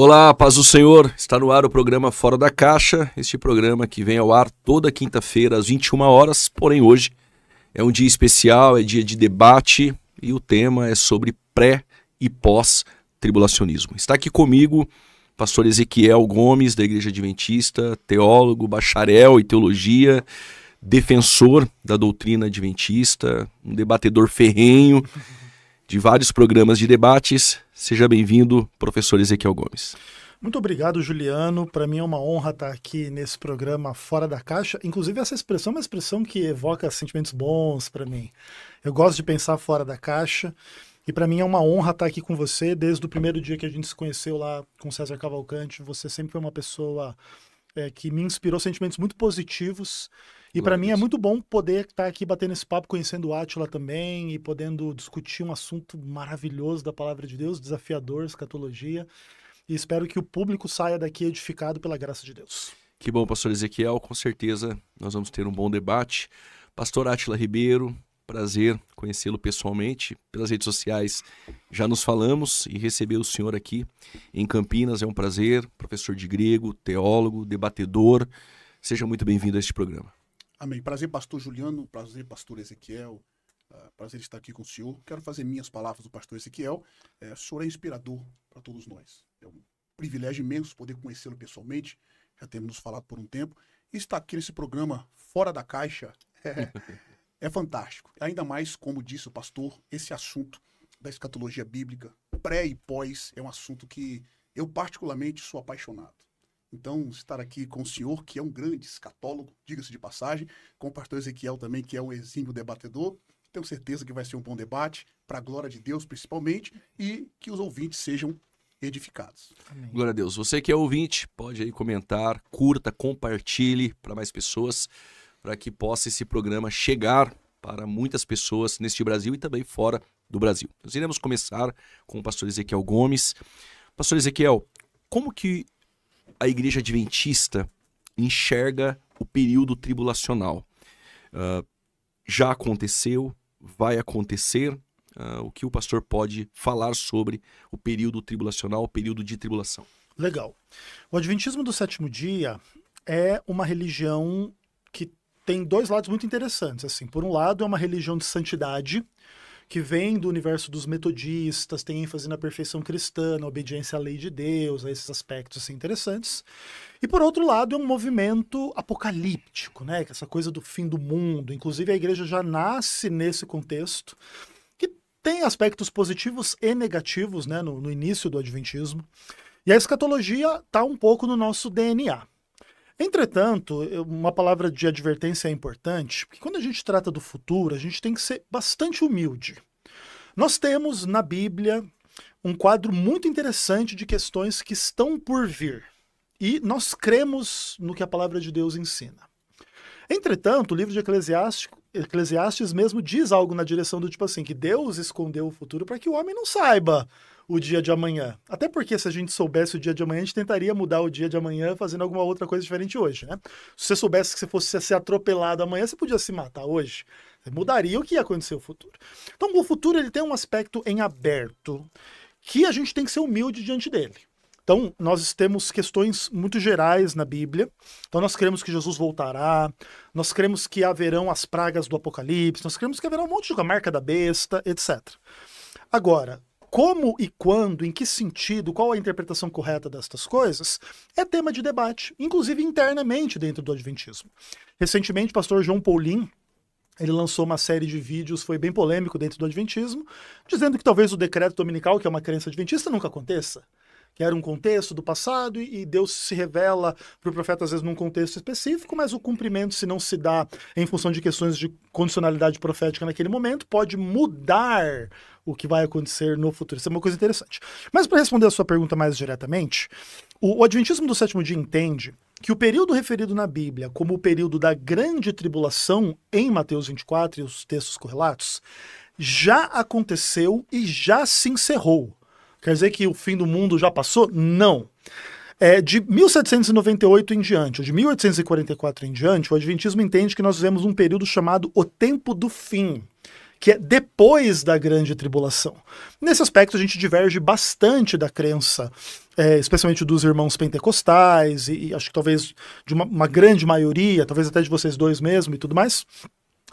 Olá, paz do Senhor, está no ar o programa Fora da Caixa, este programa que vem ao ar toda quinta-feira às 21 horas, porém hoje é um dia especial, é dia de debate e o tema é sobre pré e pós-tribulacionismo. Está aqui comigo pastor Ezequiel Gomes, da Igreja Adventista, teólogo, bacharel em teologia, defensor da doutrina adventista, um debatedor ferrenho de vários programas de debates. Seja bem-vindo, professor Ezequiel Gomes. Muito obrigado, Juliano. Para mim é uma honra estar aqui nesse programa Fora da Caixa. Inclusive, essa expressão é uma expressão que evoca sentimentos bons para mim. Eu gosto de pensar fora da caixa e para mim é uma honra estar aqui com você. Desde o primeiro dia que a gente se conheceu lá com César Cavalcante, você sempre foi uma pessoa que me inspirou sentimentos muito positivos. E para mim é muito bom poder estar aqui batendo esse papo, conhecendo o Átila também e podendo discutir um assunto maravilhoso da Palavra de Deus, desafiador, escatologia. E espero que o público saia daqui edificado pela graça de Deus. Que bom, pastor Ezequiel. Com certeza nós vamos ter um bom debate. Pastor Átila Ribeiro, prazer conhecê-lo pessoalmente. Pelas redes sociais já nos falamos e receber o senhor aqui em Campinas é um prazer. Professor de grego, teólogo, debatedor. Seja muito bem-vindo a este programa. Amém. Prazer, pastor Juliano. Prazer, pastor Ezequiel. Prazer estar aqui com o senhor. Quero fazer minhas palavras do pastor Ezequiel. O senhor é inspirador para todos nós. É um privilégio imenso poder conhecê-lo pessoalmente. Já temos nos falado por um tempo. E estar aqui nesse programa Fora da Caixa é fantástico. Ainda mais, como disse o pastor, esse assunto da escatologia bíblica, pré e pós, é um assunto que eu particularmente sou apaixonado. Então, estar aqui com o senhor, que é um grande escatólogo, diga-se de passagem, com o pastor Ezequiel também, que é um exímio debatedor, tenho certeza que vai ser um bom debate, para a glória de Deus principalmente, e que os ouvintes sejam edificados. Amém. Glória a Deus. Você que é ouvinte, pode aí comentar, curta, compartilhe para mais pessoas, para que possa esse programa chegar para muitas pessoas neste Brasil e também fora do Brasil. Nós iremos começar com o pastor Ezequiel Gomes. Pastor Ezequiel, como que a Igreja Adventista enxerga o período tribulacional? Já aconteceu? Vai acontecer? O que o pastor pode falar sobre o período tribulacional, o período de tribulação? Legal. O Adventismo do Sétimo Dia é uma religião que tem dois lados muito interessantes. Assim, por um lado, é uma religião de santidade, que vem do universo dos metodistas, tem ênfase na perfeição cristã, na obediência à lei de Deus, a esses aspectos assim, interessantes. E por outro lado, é um movimento apocalíptico, né? Essa coisa do fim do mundo. Inclusive, a igreja já nasce nesse contexto, que tem aspectos positivos e negativos, né? No início do Adventismo. E a escatologia está um pouco no nosso DNA. Entretanto, uma palavra de advertência é importante, porque quando a gente trata do futuro, a gente tem que ser bastante humilde. Nós temos na Bíblia um quadro muito interessante de questões que estão por vir. E nós cremos no que a palavra de Deus ensina. Entretanto, o livro de Eclesiastes mesmo diz algo na direção do tipo assim, que Deus escondeu o futuro para que o homem não saiba o dia de amanhã. Até porque se a gente soubesse o dia de amanhã, a gente tentaria mudar o dia de amanhã fazendo alguma outra coisa diferente hoje, né? Se você soubesse que você fosse ser atropelado amanhã, você podia se matar hoje. Você mudaria o que ia acontecer no futuro. Então, o futuro ele tem um aspecto em aberto que a gente tem que ser humilde diante dele. Então, nós temos questões muito gerais na Bíblia. Então, nós cremos que Jesus voltará, nós cremos que haverão as pragas do Apocalipse, nós cremos que haverá um monte de coisa, a marca da besta, etc. Agora, como e quando, em que sentido, qual a interpretação correta destas coisas, é tema de debate, inclusive internamente dentro do Adventismo. Recentemente, o pastor João Paulin, ele lançou uma série de vídeos, foi bem polêmico dentro do Adventismo, dizendo que talvez o decreto dominical, que é uma crença adventista, nunca aconteça. Que era um contexto do passado e Deus se revela para o profeta às vezes num contexto específico, mas o cumprimento, se não se dá em função de questões de condicionalidade profética naquele momento, pode mudar o que vai acontecer no futuro. Isso é uma coisa interessante. Mas para responder a sua pergunta mais diretamente, o Adventismo do Sétimo Dia entende que o período referido na Bíblia como o período da grande tribulação em Mateus 24 e os textos correlatos já aconteceu e já se encerrou. Quer dizer que o fim do mundo já passou? Não. De 1798 em diante, ou de 1844 em diante, o Adventismo entende que nós vivemos um período chamado o Tempo do Fim, que é depois da grande tribulação. Nesse aspecto, a gente diverge bastante da crença, especialmente dos irmãos pentecostais, e acho que talvez de uma grande maioria, talvez até de vocês dois mesmo e tudo mais.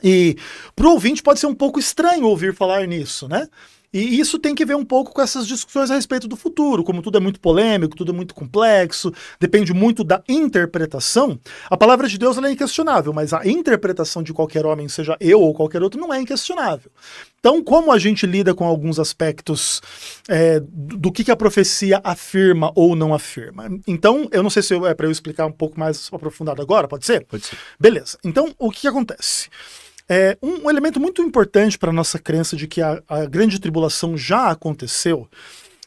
E para o ouvinte pode ser um pouco estranho ouvir falar nisso, né? E isso tem que ver um pouco com essas discussões a respeito do futuro. Como tudo é muito polêmico, tudo é muito complexo, depende muito da interpretação. A palavra de Deus ela é inquestionável, mas a interpretação de qualquer homem, seja eu ou qualquer outro, não é inquestionável. Então, como a gente lida com alguns aspectos do que a profecia afirma ou não afirma? Então, eu não sei se é para eu explicar um pouco mais aprofundado agora, pode ser? Pode ser. Beleza. Então, o que acontece? Um elemento muito importante para a nossa crença de que a grande tribulação já aconteceu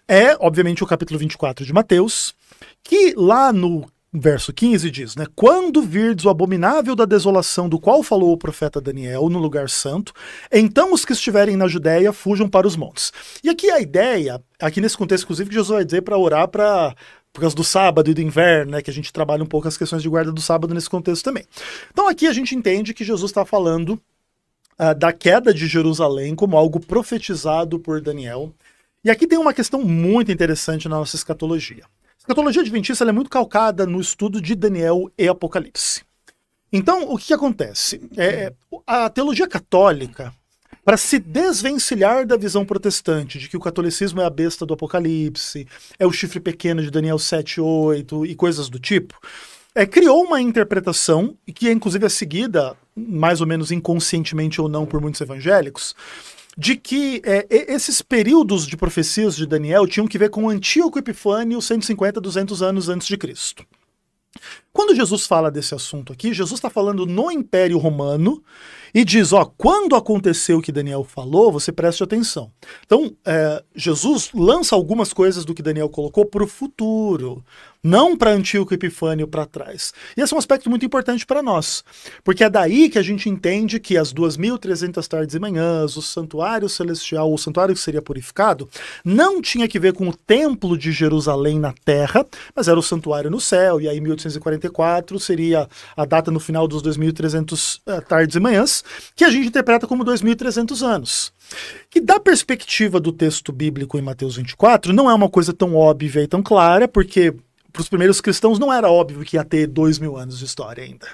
é, obviamente, o capítulo 24 de Mateus, que lá no verso 15 diz, né? Quando virdes o abominável da desolação do qual falou o profeta Daniel no lugar santo, então os que estiverem na Judéia fujam para os montes. E aqui a ideia, aqui nesse contexto, inclusive, que Jesus vai dizer para orar por causa do sábado e do inverno, né, que a gente trabalha um pouco as questões de guarda do sábado nesse contexto também. Então aqui a gente entende que Jesus está falando da queda de Jerusalém como algo profetizado por Daniel. E aqui tem uma questão muito interessante na nossa escatologia. A escatologia adventista ela é muito calcada no estudo de Daniel e Apocalipse. Então, o que acontece? A teologia católica, para se desvencilhar da visão protestante de que o catolicismo é a besta do Apocalipse, é o chifre pequeno de Daniel 7:8 e coisas do tipo, criou uma interpretação, que inclusive é seguida, mais ou menos inconscientemente ou não, por muitos evangélicos, de que esses períodos de profecias de Daniel tinham que ver com Antíoco Epifânio 150, 200 anos antes de Cristo. Quando Jesus fala desse assunto aqui, Jesus está falando no Império Romano e diz, quando aconteceu o que Daniel falou, você preste atenção. Então, Jesus lança algumas coisas do que Daniel colocou para o futuro, não para Antíoco Epifânio para trás. E esse é um aspecto muito importante para nós, porque é daí que a gente entende que as 2.300 tardes e manhãs, o santuário celestial, o santuário que seria purificado, não tinha que ver com o templo de Jerusalém na terra, mas era o santuário no céu, e aí 1844 seria a data no final dos 2.300 tardes e manhãs, que a gente interpreta como 2.300 anos. Que da perspectiva do texto bíblico em Mateus 24, não é uma coisa tão óbvia e tão clara, porque para os primeiros cristãos não era óbvio que ia ter 2.000 anos de história ainda.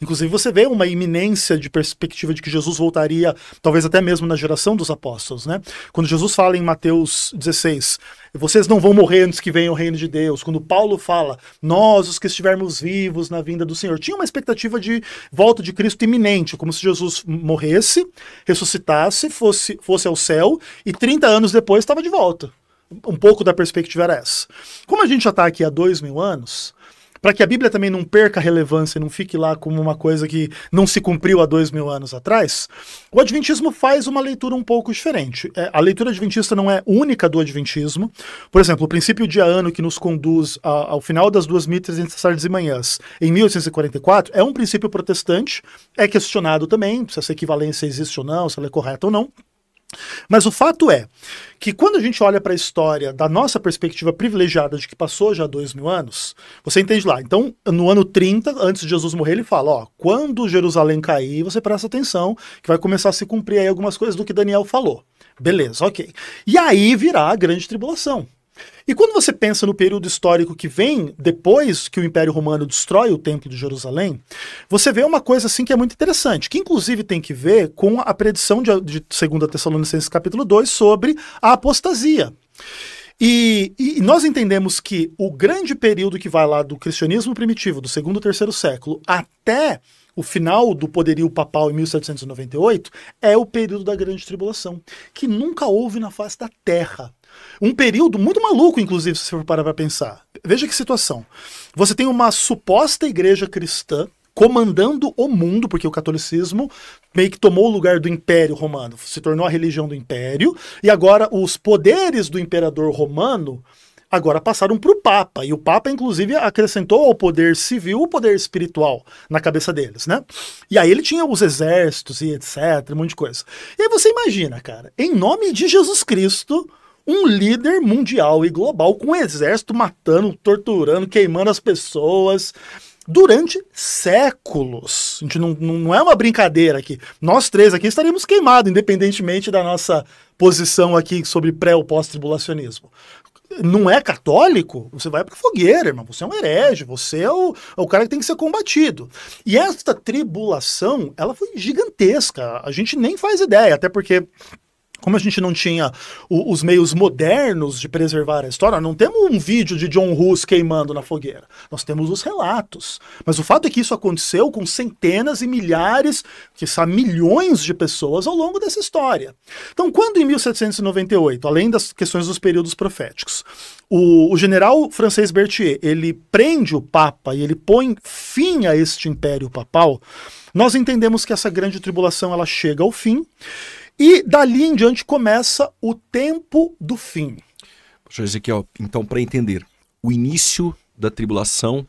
Inclusive você vê uma iminência de perspectiva de que Jesus voltaria, talvez até mesmo na geração dos apóstolos, né? Quando Jesus fala em Mateus 16, vocês não vão morrer antes que venha o reino de Deus. Quando Paulo fala, nós os que estivermos vivos na vinda do Senhor. Tinha uma expectativa de volta de Cristo iminente, como se Jesus morresse, ressuscitasse, fosse ao céu e 30 anos depois estava de volta. Um pouco da perspectiva era essa. Como a gente já está aqui há 2.000 anos, para que a Bíblia também não perca relevância e não fique lá como uma coisa que não se cumpriu há 2.000 anos atrás, o Adventismo faz uma leitura um pouco diferente. A leitura adventista não é única do Adventismo. Por exemplo, o princípio diano que nos conduz ao final das 2.300 tardes e manhãs, em 1844, é um princípio protestante, é questionado também, se essa equivalência existe ou não, se ela é correta ou não. Mas o fato é que quando a gente olha para a história da nossa perspectiva privilegiada de que passou já 2.000 anos, você entende lá. Então, no ano 30, antes de Jesus morrer, ele fala, quando Jerusalém cair, você presta atenção, que vai começar a se cumprir aí algumas coisas do que Daniel falou. Beleza, ok. E aí virá a grande tribulação. E quando você pensa no período histórico que vem depois que o Império Romano destrói o Templo de Jerusalém, você vê uma coisa assim que é muito interessante, que inclusive tem que ver com a predição de 2 Tessalonicenses capítulo 2 sobre a apostasia. E nós entendemos que o grande período que vai lá do cristianismo primitivo, do 2º e 3º século, até o final do poderio papal em 1798, é o período da grande tribulação, que nunca houve na face da Terra. Um período muito maluco, inclusive, se você for parar para pensar. Veja que situação. Você tem uma suposta igreja cristã comandando o mundo, porque o catolicismo meio que tomou o lugar do Império Romano, se tornou a religião do Império, e agora os poderes do imperador romano agora passaram para o Papa, e o Papa, inclusive, acrescentou ao poder civil o poder espiritual na cabeça deles, né? E aí ele tinha os exércitos e etc, um monte de coisa. E aí você imagina, cara, em nome de Jesus Cristo, um líder mundial e global com um exército matando, torturando, queimando as pessoas, durante séculos. A gente não é uma brincadeira aqui. Nós três aqui estaríamos queimados, independentemente da nossa posição aqui sobre pré ou pós-tribulacionismo. Não é católico, você vai pra fogueira, irmão. Você é um herege, você é o cara que tem que ser combatido. E esta tribulação, ela foi gigantesca. A gente nem faz ideia, até porque, como a gente não tinha os meios modernos de preservar a história, não temos um vídeo de John Hus queimando na fogueira. Nós temos os relatos. Mas o fato é que isso aconteceu com centenas e milhares, quiçá milhões de pessoas ao longo dessa história. Então, quando em 1798, além das questões dos períodos proféticos, o general francês Berthier, ele prende o Papa e ele põe fim a este império papal, nós entendemos que essa grande tribulação ela chega ao fim. E dali em diante começa o tempo do fim. Pastor Ezequiel, então, para entender, o início da tribulação...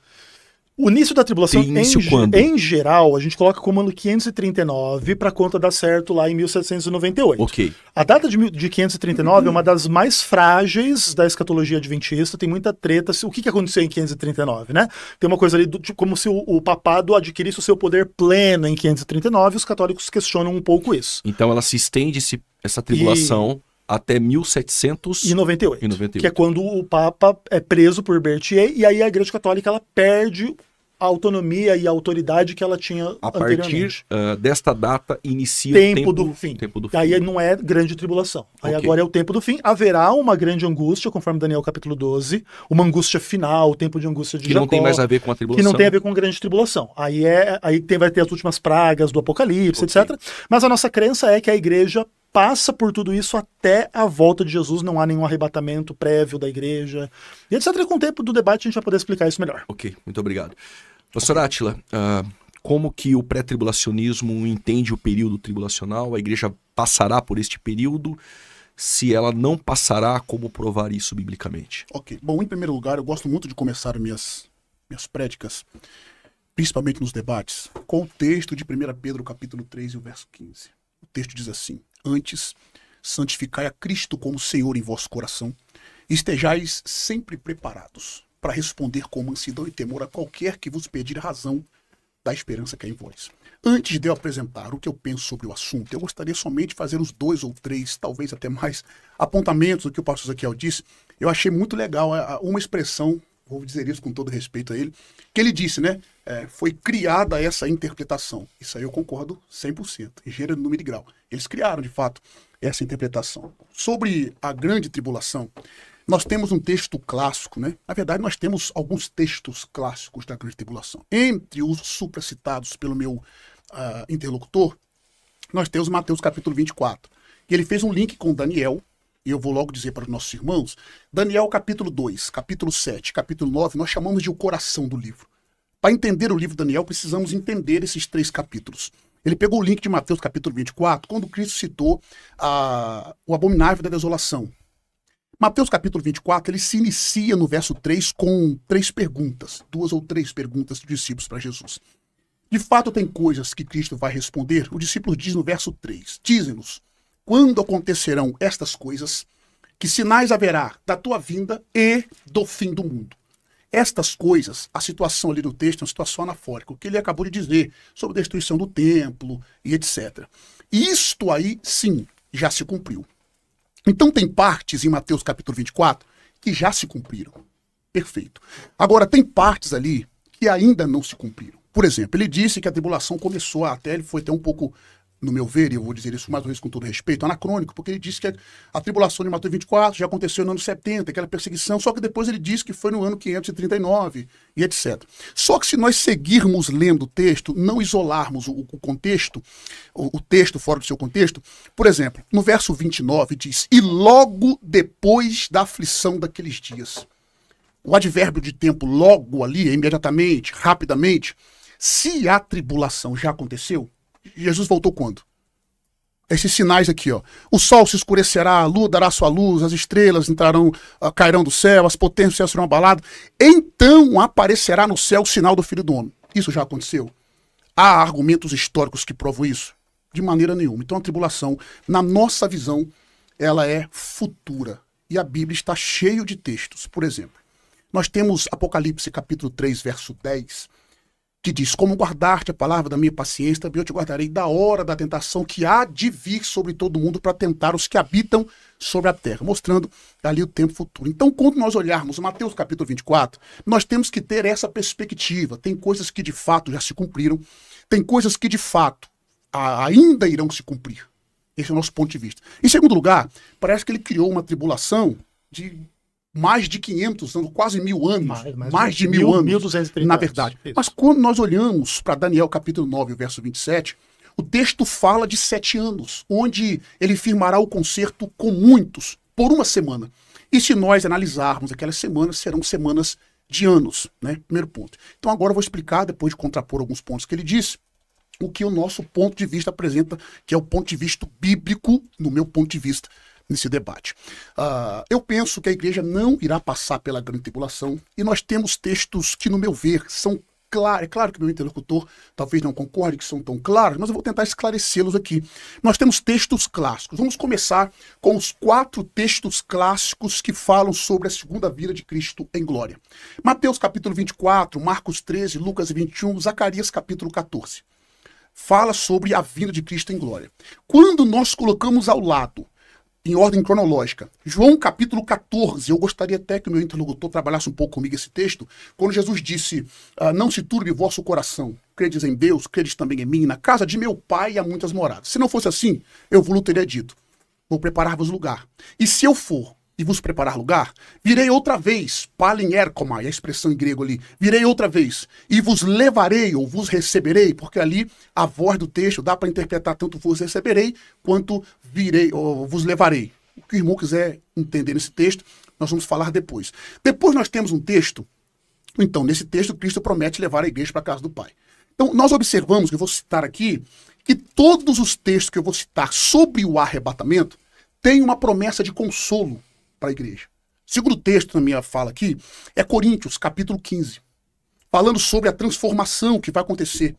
O início da tribulação, quando? Em geral, a gente coloca como ano 539 para a conta dar certo lá em 1798. Ok. A data de 539 é uma das mais frágeis da escatologia adventista, tem muita treta. O que aconteceu em 539, né? Tem uma coisa ali como se o papado adquirisse o seu poder pleno em 539, os católicos questionam um pouco isso. Então ela se estende, essa tribulação... até 1798, que é quando o Papa é preso por Berthier, e aí a Igreja Católica ela perde a autonomia e a autoridade que ela tinha anteriormente. A partir desta data inicia o tempo do fim. Tempo do fim. Aí não é grande tribulação. Aí agora é o tempo do fim. Haverá uma grande angústia, conforme Daniel capítulo 12, uma angústia final, o tempo de angústia de Jacó. Que não tem mais a ver com a tribulação. Que não tem a ver com a grande tribulação. Aí vai ter as últimas pragas do Apocalipse, etc. Mas a nossa crença é que a igreja passa por tudo isso até a volta de Jesus, não há nenhum arrebatamento prévio da igreja, e etc. Com o tempo do debate a gente vai poder explicar isso melhor. Ok, muito obrigado. Pastor Átila, como que o pré-tribulacionismo entende o período tribulacional? A igreja passará por este período? Se ela não passará, como provar isso biblicamente? Ok, bom, em primeiro lugar, eu gosto muito de começar minhas prédicas, principalmente nos debates, com o texto de 1 Pedro capítulo 3 e o verso 15. O texto diz assim: antes, santificai a Cristo como Senhor em vosso coração, e estejais sempre preparados para responder com mansidão e temor a qualquer que vos pedir razão da esperança que é em vós. Antes de eu apresentar o que eu penso sobre o assunto, eu gostaria somente de fazer os 2 ou 3, talvez até mais, apontamentos do que o pastor Ezequiel disse. Eu achei muito legal uma expressão, vou dizer isso com todo respeito a ele, que ele disse, né? Foi criada essa interpretação. Isso aí eu concordo 100%, em gênero, número e grau. Eles criaram, de fato, essa interpretação. Sobre a grande tribulação, nós temos um texto clássico, né? Na verdade, nós temos alguns textos clássicos da grande tribulação. Entre os supracitados pelo meu interlocutor, nós temos Mateus capítulo 24. E ele fez um link com Daniel, e eu vou logo dizer para os nossos irmãos, Daniel capítulo 2, capítulo 7, capítulo 9, nós chamamos de o coração do livro. Para entender o livro de Daniel, precisamos entender esses 3 capítulos. Ele pegou o link de Mateus capítulo 24, quando Cristo citou o abominável da desolação. Mateus capítulo 24, ele se inicia no verso 3 com 3 perguntas, 2 ou 3 perguntas dos discípulos para Jesus. De fato, tem coisas que Cristo vai responder. O discípulo diz no verso 3, dize-nos, quando acontecerão estas coisas, que sinais haverá da tua vinda e do fim do mundo? Estas coisas, a situação ali do texto é uma situação anafórica, o que ele acabou de dizer sobre a destruição do templo e etc. Isto aí, sim, já se cumpriu. Então tem partes em Mateus capítulo 24 que já se cumpriram. Perfeito. Agora, tem partes ali que ainda não se cumpriram. Por exemplo, ele disse que a tribulação começou, ele foi até um pouco, no meu ver, e eu vou dizer isso mais uma vez com todo respeito, anacrônico, porque ele disse que a tribulação de Mateus 24 já aconteceu no ano 70, aquela perseguição, só que depois ele disse que foi no ano 539 e etc. Só que se nós seguirmos lendo o texto, não isolarmos o contexto, o texto fora do seu contexto, por exemplo, no verso 29 diz, e logo depois da aflição daqueles dias. O advérbio de tempo logo ali, imediatamente, rapidamente, se a tribulação já aconteceu, Jesus voltou quando? Esses sinais aqui, ó. O sol se escurecerá, a lua dará sua luz, as estrelas cairão do céu, as potências do céu serão abaladas. Então aparecerá no céu o sinal do Filho do Homem. Isso já aconteceu? Há argumentos históricos que provam isso? De maneira nenhuma. Então a tribulação, na nossa visão, ela é futura. E a Bíblia está cheia de textos. Por exemplo, nós temos Apocalipse capítulo 3, verso 10, que diz, como guardar-te a palavra da minha paciência, também eu te guardarei da hora da tentação que há de vir sobre todo mundo para tentar os que habitam sobre a terra, mostrando ali o tempo futuro. Então, quando nós olharmos Mateus capítulo 24, nós temos que ter essa perspectiva. Tem coisas que de fato já se cumpriram, tem coisas que de fato ainda irão se cumprir. Esse é o nosso ponto de vista. Em segundo lugar, parece que ele criou uma tribulação de mais de 500 anos, quase 1000 anos. Mais de 1000 anos, 1230 na verdade. Isso. Mas quando nós olhamos para Daniel capítulo 9, verso 27, o texto fala de 7 anos, onde ele firmará o concerto com muitos, por uma semana. E se nós analisarmos aquelas semanas, serão semanas de anos, né? Primeiro ponto. Então agora eu vou explicar, depois de contrapor alguns pontos que ele disse, o que o nosso ponto de vista apresenta, que é o ponto de vista bíblico, no meu ponto de vista, nesse debate. Eu penso que a igreja não irá passar pela grande tribulação, e nós temos textos que, no meu ver, são claros. É claro que meu interlocutor talvez não concorde que são tão claros, mas eu vou tentar esclarecê-los aqui. Nós temos textos clássicos. Vamos começar com os 4 textos clássicos que falam sobre a segunda vinda de Cristo em glória. Mateus capítulo 24, Marcos 13, Lucas 21, Zacarias capítulo 14. Fala sobre a vinda de Cristo em glória. Quando nós colocamos ao lado, em ordem cronológica, João capítulo 14, eu gostaria até que o meu interlocutor trabalhasse um pouco comigo esse texto, quando Jesus disse, não se turbe o vosso coração, credes em Deus, credes também em mim, na casa de meu pai há muitas moradas. Se não fosse assim, eu vos teria dito, vou preparar-vos lugar. E se eu for e vos preparar lugar, virei outra vez, palin erkomai, a expressão em grego ali, virei outra vez, e vos levarei ou vos receberei, porque ali a voz do texto dá para interpretar tanto vos receberei, quanto virei ou vos levarei. O que o irmão quiser entender nesse texto, nós vamos falar depois. Depois nós temos um texto, então nesse texto Cristo promete levar a igreja para a casa do Pai. Então nós observamos, que eu vou citar aqui, que todos os textos que eu vou citar sobre o arrebatamento têm uma promessa de consolo para a igreja. O segundo texto na minha fala aqui é Coríntios, capítulo 15, falando sobre a transformação que vai acontecer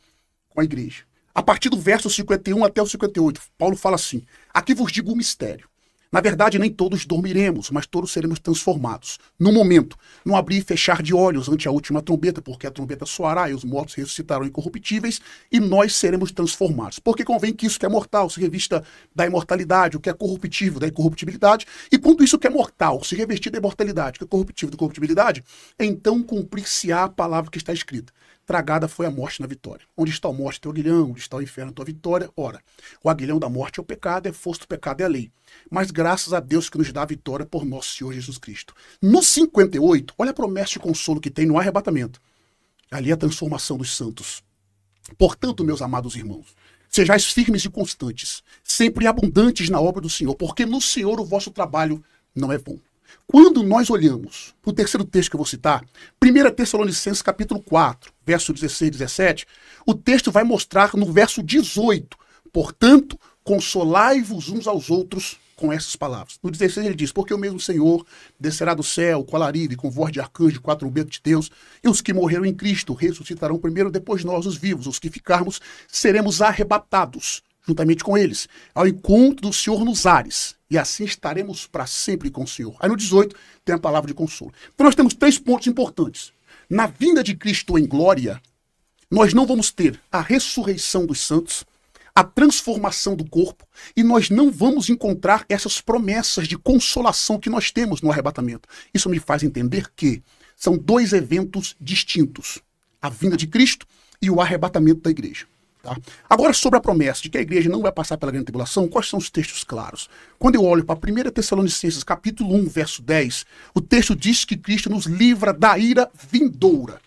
com a igreja. A partir do verso 51 até o 58, Paulo fala assim, aqui vos digo um mistério. Na verdade, nem todos dormiremos, mas todos seremos transformados. No momento, no abrir e fechar de olhos ante a última trombeta, porque a trombeta soará e os mortos ressuscitarão incorruptíveis, e nós seremos transformados. Porque convém que isso que é mortal se revista da imortalidade, o que é corruptível da incorruptibilidade, e quando isso que é mortal se revestir da imortalidade, o que é corruptível da corruptibilidade, então cumprir-se-á a palavra que está escrita. Tragada foi a morte na vitória. Onde está a morte, teu aguilhão, onde está o inferno, tua vitória. Ora, o aguilhão da morte é o pecado, é fosto o pecado é a lei. Mas graças a Deus que nos dá a vitória por nosso Senhor Jesus Cristo. No 58, olha a promessa de consolo que tem no arrebatamento. Ali é a transformação dos santos. Portanto, meus amados irmãos, sejais firmes e constantes, sempre abundantes na obra do Senhor, porque no Senhor o vosso trabalho não é vão. Quando nós olhamos para o terceiro texto que eu vou citar, 1 Tessalonicenses capítulo 4, verso 16 e 17, o texto vai mostrar no verso 18, portanto, consolai-vos uns aos outros com essas palavras. No 16 ele diz, porque o mesmo Senhor descerá do céu com alarido e com voz de arcanjo, 4 trombetas de Deus, e os que morreram em Cristo ressuscitarão primeiro, depois nós, os vivos, os que ficarmos, seremos arrebatados juntamente com eles, ao encontro do Senhor nos ares, e assim estaremos para sempre com o Senhor. Aí no 18 tem a palavra de consolo. Então nós temos 3 pontos importantes. Na vinda de Cristo em glória, nós não vamos ter a ressurreição dos santos, a transformação do corpo, e nós não vamos encontrar essas promessas de consolação que nós temos no arrebatamento. Isso me faz entender que são 2 eventos distintos, a vinda de Cristo e o arrebatamento da igreja. Tá? Agora, sobre a promessa de que a igreja não vai passar pela grande tribulação, quais são os textos claros? Quando eu olho para 1 Tessalonicenses, capítulo 1, verso 10, o texto diz que Cristo nos livra da ira vindoura.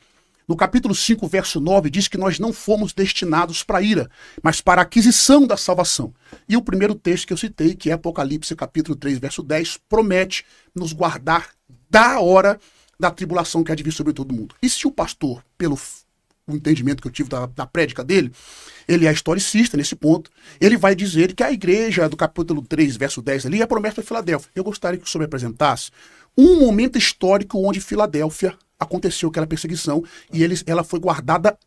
No capítulo 5, verso 9, diz que nós não fomos destinados para a ira, mas para a aquisição da salvação. E o primeiro texto que eu citei, que é Apocalipse, capítulo 3, verso 10, promete nos guardar da hora da tribulação que há de vir sobre todo mundo. E se o pastor, pelo o entendimento que eu tive da prédica dele, ele é historicista nesse ponto, ele vai dizer que a igreja do capítulo 3, verso 10 ali é a promessa de Filadélfia. Eu gostaria que o senhor me apresentasse um momento histórico onde Filadélfia aconteceu aquela perseguição e ela foi guardada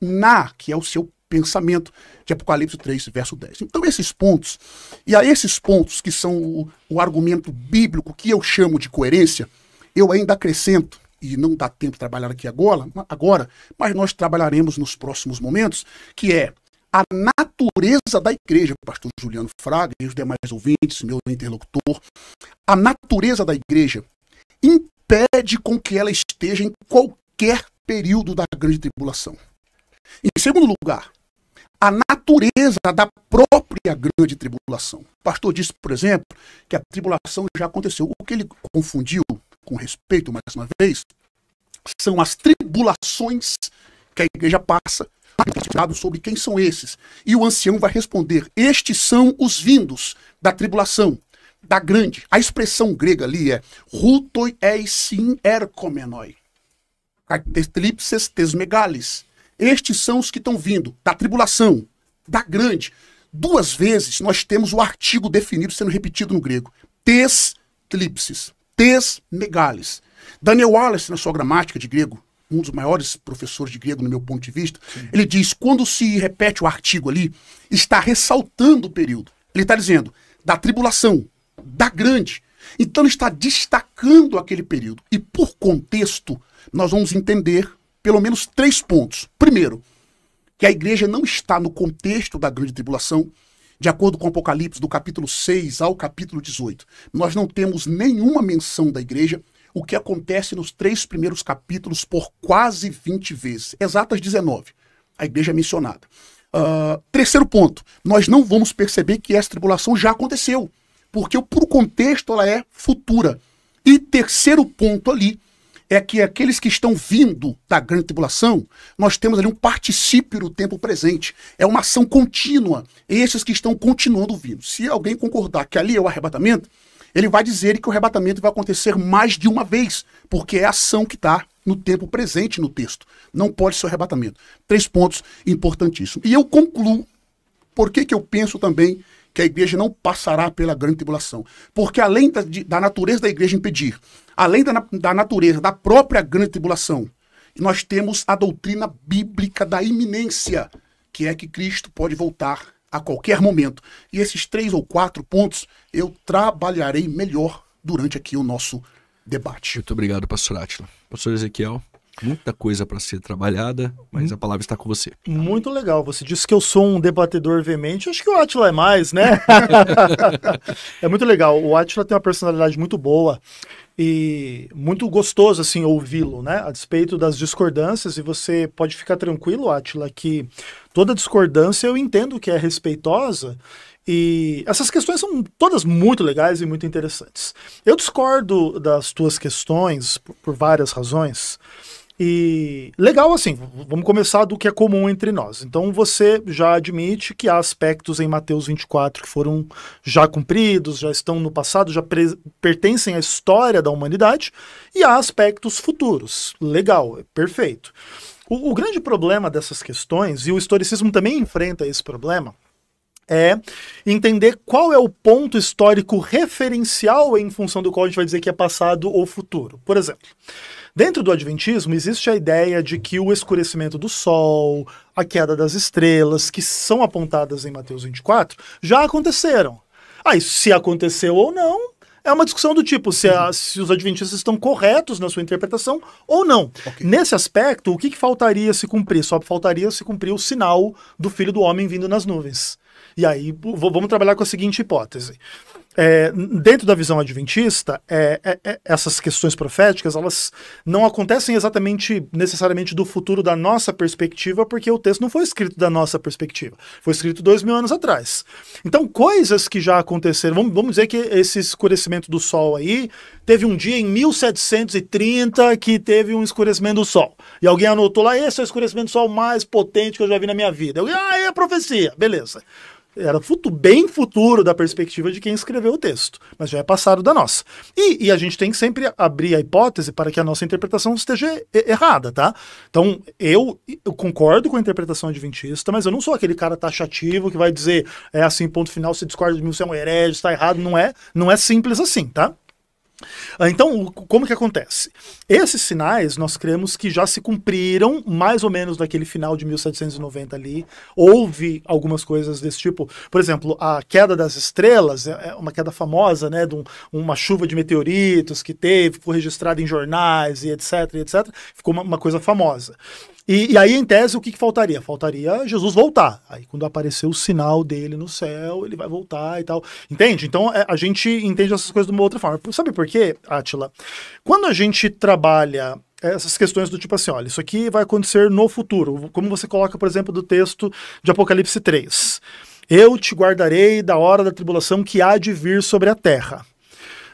que é o seu pensamento de Apocalipse 3, verso 10. Então esses pontos, e a esses pontos que são o argumento bíblico que eu chamo de coerência, eu ainda acrescento e não dá tempo de trabalhar aqui agora, mas nós trabalharemos nos próximos momentos, que é a natureza da igreja, pastor Juliano Fraga e os demais ouvintes, meu interlocutor. A natureza da igreja impede com que ela esteja em qualquer período da grande tribulação. Em segundo lugar, a natureza da própria grande tribulação. O pastor disse, por exemplo, que a tribulação já aconteceu. O que ele confundiu, com respeito, mais uma vez, são as tribulações que a igreja passa, sobre quem são esses. E o ancião vai responder, estes são os vindos da tribulação, da grande. A expressão grega ali é rutoi eisin erkomenoi, katetlipses tesmegalis. Estes são os que estão vindo da tribulação, da grande. 2 vezes nós temos o artigo definido sendo repetido no grego. Tes tlipsis, tes megalis. Daniel Wallace, na sua gramática de grego, um dos maiores professores de grego no meu ponto de vista, ele diz, quando se repete o artigo ali, está ressaltando o período. Ele está dizendo, da tribulação, da grande. Então ele está destacando aquele período. E por contexto, nós vamos entender pelo menos 3 pontos. Primeiro, que a igreja não está no contexto da grande tribulação, de acordo com o Apocalipse, do capítulo 6 ao capítulo 18. Nós não temos nenhuma menção da igreja, o que acontece nos 3 primeiros capítulos por quase 20 vezes, exatas 19. A igreja é mencionada. Terceiro ponto, nós não vamos perceber que essa tribulação já aconteceu, porque por contexto ela é futura. E terceiro ponto ali, é que aqueles que estão vindo da grande tribulação, nós temos ali um particípio no tempo presente. É uma ação contínua. Esses que estão continuando vindo. Se alguém concordar que ali é o arrebatamento, ele vai dizer que o arrebatamento vai acontecer mais de uma vez, porque é a ação que está no tempo presente no texto. Não pode ser o arrebatamento. 3 pontos importantíssimos. E eu concluo, por que eu penso também que a igreja não passará pela grande tribulação? Porque além da natureza da igreja impedir, além da natureza da própria grande tribulação, nós temos a doutrina bíblica da iminência, que é que Cristo pode voltar a qualquer momento. E esses 3 ou 4 pontos eu trabalharei melhor durante aqui o nosso debate. Muito obrigado, pastor Átila. Pastor Ezequiel, muita coisa para ser trabalhada, mas a palavra está com você. Muito legal. Você disse que eu sou um debatedor veemente. Acho que o Átila é mais, né? É muito legal. O Átila tem uma personalidade muito boa e muito gostoso, assim, ouvi-lo, né? A despeito das discordâncias, e você pode ficar tranquilo, Átila, que toda discordância eu entendo que é respeitosa, e essas questões são todas muito legais e muito interessantes. Eu discordo das tuas questões por várias razões. E legal assim, vamos começar do que é comum entre nós. Então você já admite que há aspectos em Mateus 24 que foram já cumpridos, já estão no passado, já pertencem à história da humanidade, e há aspectos futuros. Legal, perfeito. O grande problema dessas questões, e o historicismo também enfrenta esse problema, é entender qual é o ponto histórico referencial em função do qual a gente vai dizer que é passado ou futuro. Por exemplo, dentro do Adventismo existe a ideia de que o escurecimento do Sol, a queda das estrelas, que são apontadas em Mateus 24, já aconteceram. Aí, se aconteceu ou não, é uma discussão do tipo se os adventistas estão corretos na sua interpretação ou não. Okay. Nesse aspecto, o que faltaria se cumprir? Só faltaria se cumprir o sinal do Filho do Homem vindo nas nuvens. E aí, vamos trabalhar com a seguinte hipótese. Dentro da visão adventista, essas questões proféticas, elas não acontecem exatamente, necessariamente do futuro da nossa perspectiva, porque o texto não foi escrito da nossa perspectiva. Foi escrito 2000 anos atrás. Então, coisas que já aconteceram, vamos dizer que esse escurecimento do Sol aí, teve um dia em 1730 que teve um escurecimento do Sol. E alguém anotou lá, esse é o escurecimento do Sol mais potente que eu já vi na minha vida. É a profecia, beleza. Era bem futuro da perspectiva de quem escreveu o texto, mas já é passado da nossa. E a gente tem que sempre abrir a hipótese para que a nossa interpretação esteja errada, tá? Então, eu concordo com a interpretação adventista, mas eu não sou aquele cara taxativo que vai dizer, assim, ponto final, você discorda de mim, você é um herege, está errado. Não é simples assim, tá? Então, como que acontece? Esses sinais, nós cremos que já se cumpriram mais ou menos naquele final de 1790 ali. Houve algumas coisas desse tipo. Por exemplo, a queda das estrelas é uma queda famosa, né? De uma chuva de meteoritos que teve, ficou registrada em jornais e etc, etc. Ficou uma coisa famosa. E aí, em tese, o que faltaria? Faltaria Jesus voltar. Aí, quando aparecer o sinal dele no céu, ele vai voltar e tal. Entende? Então, a gente entende essas coisas de uma outra forma. Sabe por quê, Átila? Quando a gente trabalha essas questões do tipo assim, olha, isso aqui vai acontecer no futuro. Como você coloca, por exemplo, do texto de Apocalipse 3. Eu te guardarei da hora da tribulação que há de vir sobre a terra.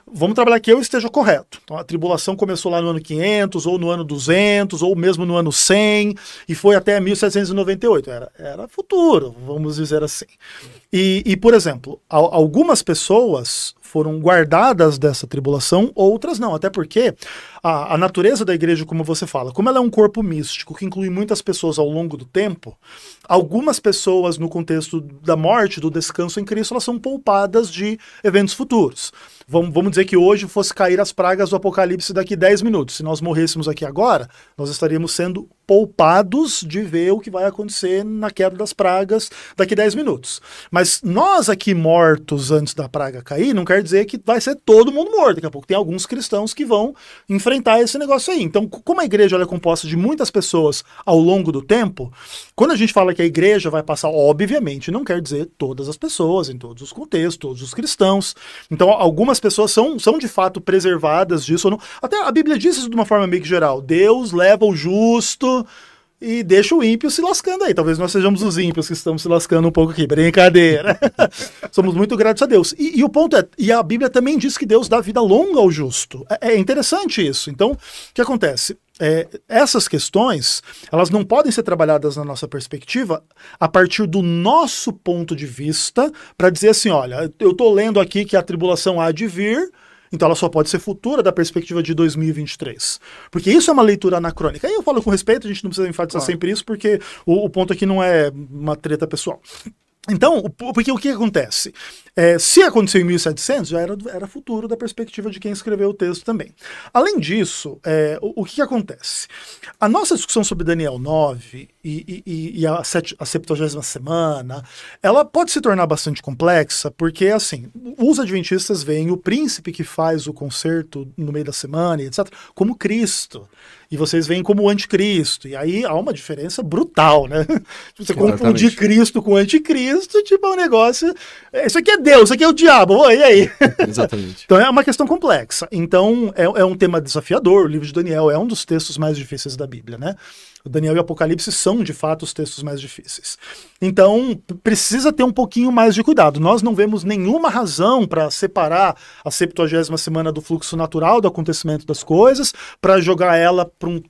Vamos trabalhar que eu esteja correto. Então, a tribulação começou lá no ano 500, ou no ano 200, ou mesmo no ano 100, e foi até 1798. Era futuro, vamos dizer assim. E por exemplo, algumas pessoas foram guardadas dessa tribulação, outras não. Até porque a natureza da igreja, como você fala, como ela é um corpo místico que inclui muitas pessoas ao longo do tempo, algumas pessoas no contexto da morte, do descanso em Cristo, elas são poupadas de eventos futuros. Vamos dizer que hoje fosse cair as pragas do Apocalipse daqui 10 minutos. Se nós morrêssemos aqui agora, nós estaríamos sendo poupados de ver o que vai acontecer na queda das pragas daqui 10 minutos. Mas nós aqui mortos antes da praga cair, não quer dizer que vai ser todo mundo morto. Daqui a pouco tem alguns cristãos que vão enfrentar esse negócio aí. Então, como a igreja é composta de muitas pessoas ao longo do tempo, quando a gente fala que a igreja vai passar, obviamente, não quer dizer todas as pessoas, em todos os contextos, todos os cristãos. Então, algumas pessoas são de fato preservadas disso. Ou não. Até a Bíblia diz isso de uma forma meio que geral. Deus leva o justo e deixa o ímpio se lascando aí. Talvez nós sejamos os ímpios que estamos se lascando um pouco aqui. Brincadeira. Somos muito gratos a Deus. E o ponto é, e a Bíblia também diz que Deus dá vida longa ao justo. É interessante isso. Então, o que acontece? Essas questões, elas não podem ser trabalhadas na nossa perspectiva a partir do nosso ponto de vista para dizer assim, olha, eu estou lendo aqui que a tribulação há de vir, então ela só pode ser futura da perspectiva de 2023. Porque isso é uma leitura anacrônica. Aí eu falo com respeito, a gente não precisa enfatizar sempre isso, porque o ponto aqui não é uma treta pessoal. Então, porque o que acontece? Se aconteceu em 1700, já era futuro da perspectiva de quem escreveu o texto também. Além disso, o que acontece? A nossa discussão sobre Daniel 9 e a 70ª semana, ela pode se tornar bastante complexa, porque, assim, os adventistas veem o príncipe que faz o concerto no meio da semana, etc., como Cristo. E vocês veem como o anticristo. E aí há uma diferença brutal, né? Você confundir Cristo com anticristo, tipo, é um negócio... Isso aqui é Deus, isso aqui é o diabo, e aí? Exatamente. Então é uma questão complexa. Então é um tema desafiador. O livro de Daniel é um dos textos mais difíceis da Bíblia, né? O Daniel e o Apocalipse são, de fato, os textos mais difíceis. Então, precisa ter um pouquinho mais de cuidado. Nós não vemos nenhuma razão para separar a 70ª semana do fluxo natural do acontecimento das coisas, para jogar ela para um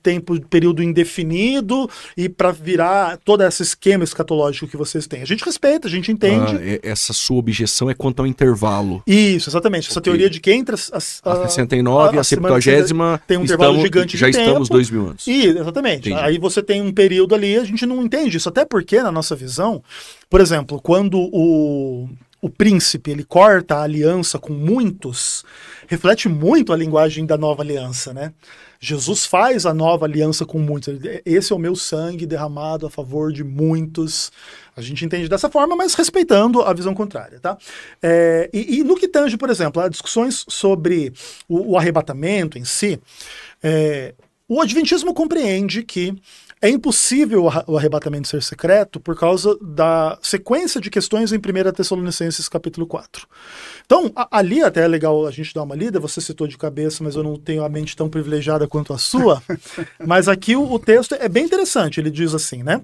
período indefinido e para virar todo esse esquema escatológico que vocês têm. A gente respeita, a gente entende. Essa sua objeção é quanto ao intervalo. Isso, exatamente. Essa teoria de que entre a 69 e a 70ª tem um intervalo gigante de tempo. Já estamos 2000 anos. Exatamente. Entendi. Aí você tem um período ali, a gente não entende isso. Até porque, na nossa visão, por exemplo, quando o príncipe ele corta a aliança com muitos, reflete muito a linguagem da nova aliança, né? Jesus faz a nova aliança com muitos. Esse é o meu sangue derramado a favor de muitos. A gente entende dessa forma, mas respeitando a visão contrária, tá? E no que tange, por exemplo, a discussões sobre o arrebatamento em si, o adventismo compreende que é impossível o arrebatamento ser secreto por causa da sequência de questões em 1 Tessalonicenses capítulo 4. Então, ali até é legal a gente dar uma lida, você citou de cabeça, mas eu não tenho a mente tão privilegiada quanto a sua, mas aqui o texto é bem interessante, ele diz assim, né?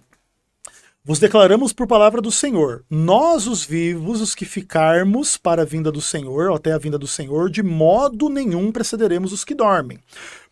Vos declaramos por palavra do Senhor, nós os vivos, os que ficarmos para a vinda do Senhor, ou até a vinda do Senhor, de modo nenhum precederemos os que dormem.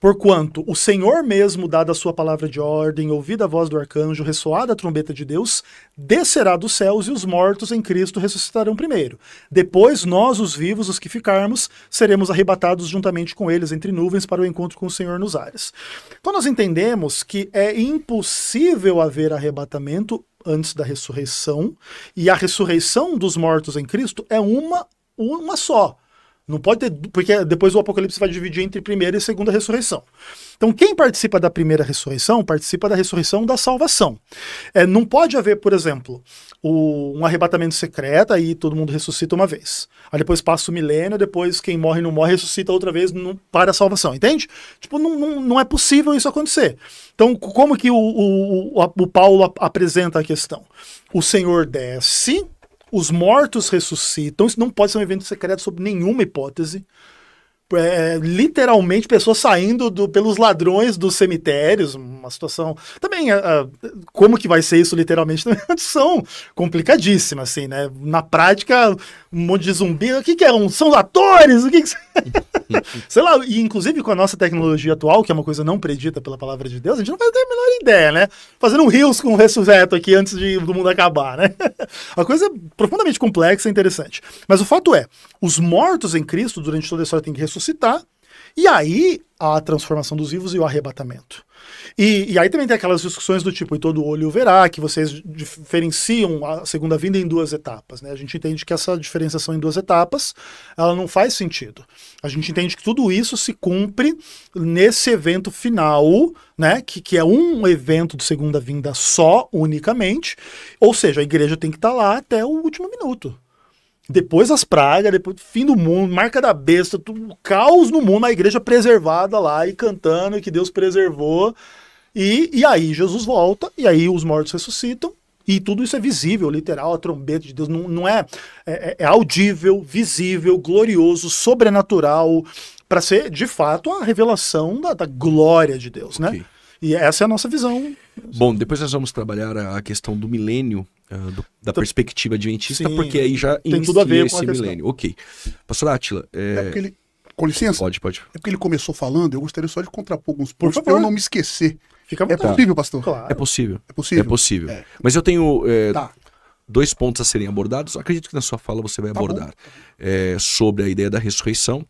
Porquanto o Senhor mesmo, dada a sua palavra de ordem, ouvida a voz do arcanjo, ressoada a trombeta de Deus, descerá dos céus e os mortos em Cristo ressuscitarão primeiro. Depois nós, os vivos, os que ficarmos, seremos arrebatados juntamente com eles entre nuvens para o encontro com o Senhor nos ares. Então nós entendemos que é impossível haver arrebatamento antes da ressurreição, e a ressurreição dos mortos em Cristo é uma só. Não pode ter, porque depois o Apocalipse vai dividir entre primeira e segunda ressurreição. Então, quem participa da primeira ressurreição, participa da ressurreição da salvação. Não pode haver, por exemplo, um arrebatamento secreto, aí todo mundo ressuscita uma vez. Aí depois passa o milênio, depois quem morre não morre, ressuscita outra vez para a salvação, entende? Tipo, não é possível isso acontecer. Então, como que o Paulo apresenta a questão? O Senhor desce, os mortos ressuscitam, isso não pode ser um evento secreto sob nenhuma hipótese. Literalmente pessoas saindo pelos ladrões dos cemitérios, uma situação também, como que vai ser isso literalmente, é uma discussão complicadíssima, assim, né, na prática, um monte de zumbi, o que é, são atores, o que sei lá, e inclusive com a nossa tecnologia atual, que é uma coisa não predita pela palavra de Deus, a gente não vai ter a menor ideia, né, fazendo um rios com o ressuscito aqui antes do mundo acabar, né, uma coisa profundamente complexa e interessante, mas o fato é, os mortos em Cristo durante toda a história têm que ressuscitar, e aí a transformação dos vivos e o arrebatamento. E aí também tem aquelas discussões do tipo, e todo olho o verá, que vocês diferenciam a segunda vinda em duas etapas, né? A gente entende que essa diferenciação em duas etapas, ela não faz sentido. A gente entende que tudo isso se cumpre nesse evento final, né? Que é um evento de segunda vinda só, unicamente, ou seja, a igreja tem que estar lá até o último minuto. Depois as pragas, depois fim do mundo, marca da besta, tudo, caos no mundo, a igreja preservada lá e cantando que Deus preservou. E aí Jesus volta, e aí os mortos ressuscitam, e tudo isso é visível, literal, a trombeta de Deus não é audível, visível, glorioso, sobrenatural, para ser de fato a revelação da glória de Deus, né? E essa é a nossa visão. Bom, depois nós vamos trabalhar a questão do milênio, da perspectiva adventista, sim, porque aí já tem tudo a ver com esse milênio. Ok. Pastor Átila... porque ele... Com licença? Pode. É porque ele começou falando, eu gostaria só de contrapor alguns pontos, Por para eu favor. não me esquecer. Fica É possível, pastor? Claro. É possível. É possível? É possível. É. Mas eu tenho Tá. 2 pontos a serem abordados. Acredito que na sua fala você vai abordar. Sobre a ideia da ressurreição.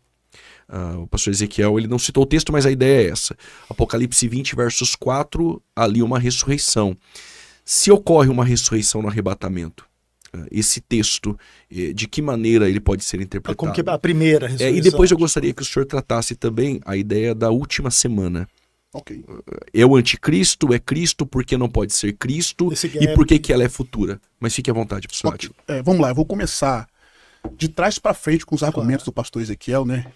O pastor Ezequiel, ele não citou o texto, mas a ideia é essa. Apocalipse 20, versos 4, ali uma ressurreição. Se ocorre uma ressurreição no arrebatamento, esse texto, de que maneira ele pode ser interpretado? Como que a primeira ressurreição. E depois eu gostaria que o senhor tratasse também a ideia da última semana. Ok. É o anticristo, é Cristo, porque não pode ser Cristo, e por que ela é futura? Mas fique à vontade, pastor Átila. Vamos lá, eu vou começar de trás para frente com os argumentos do pastor Ezequiel, né?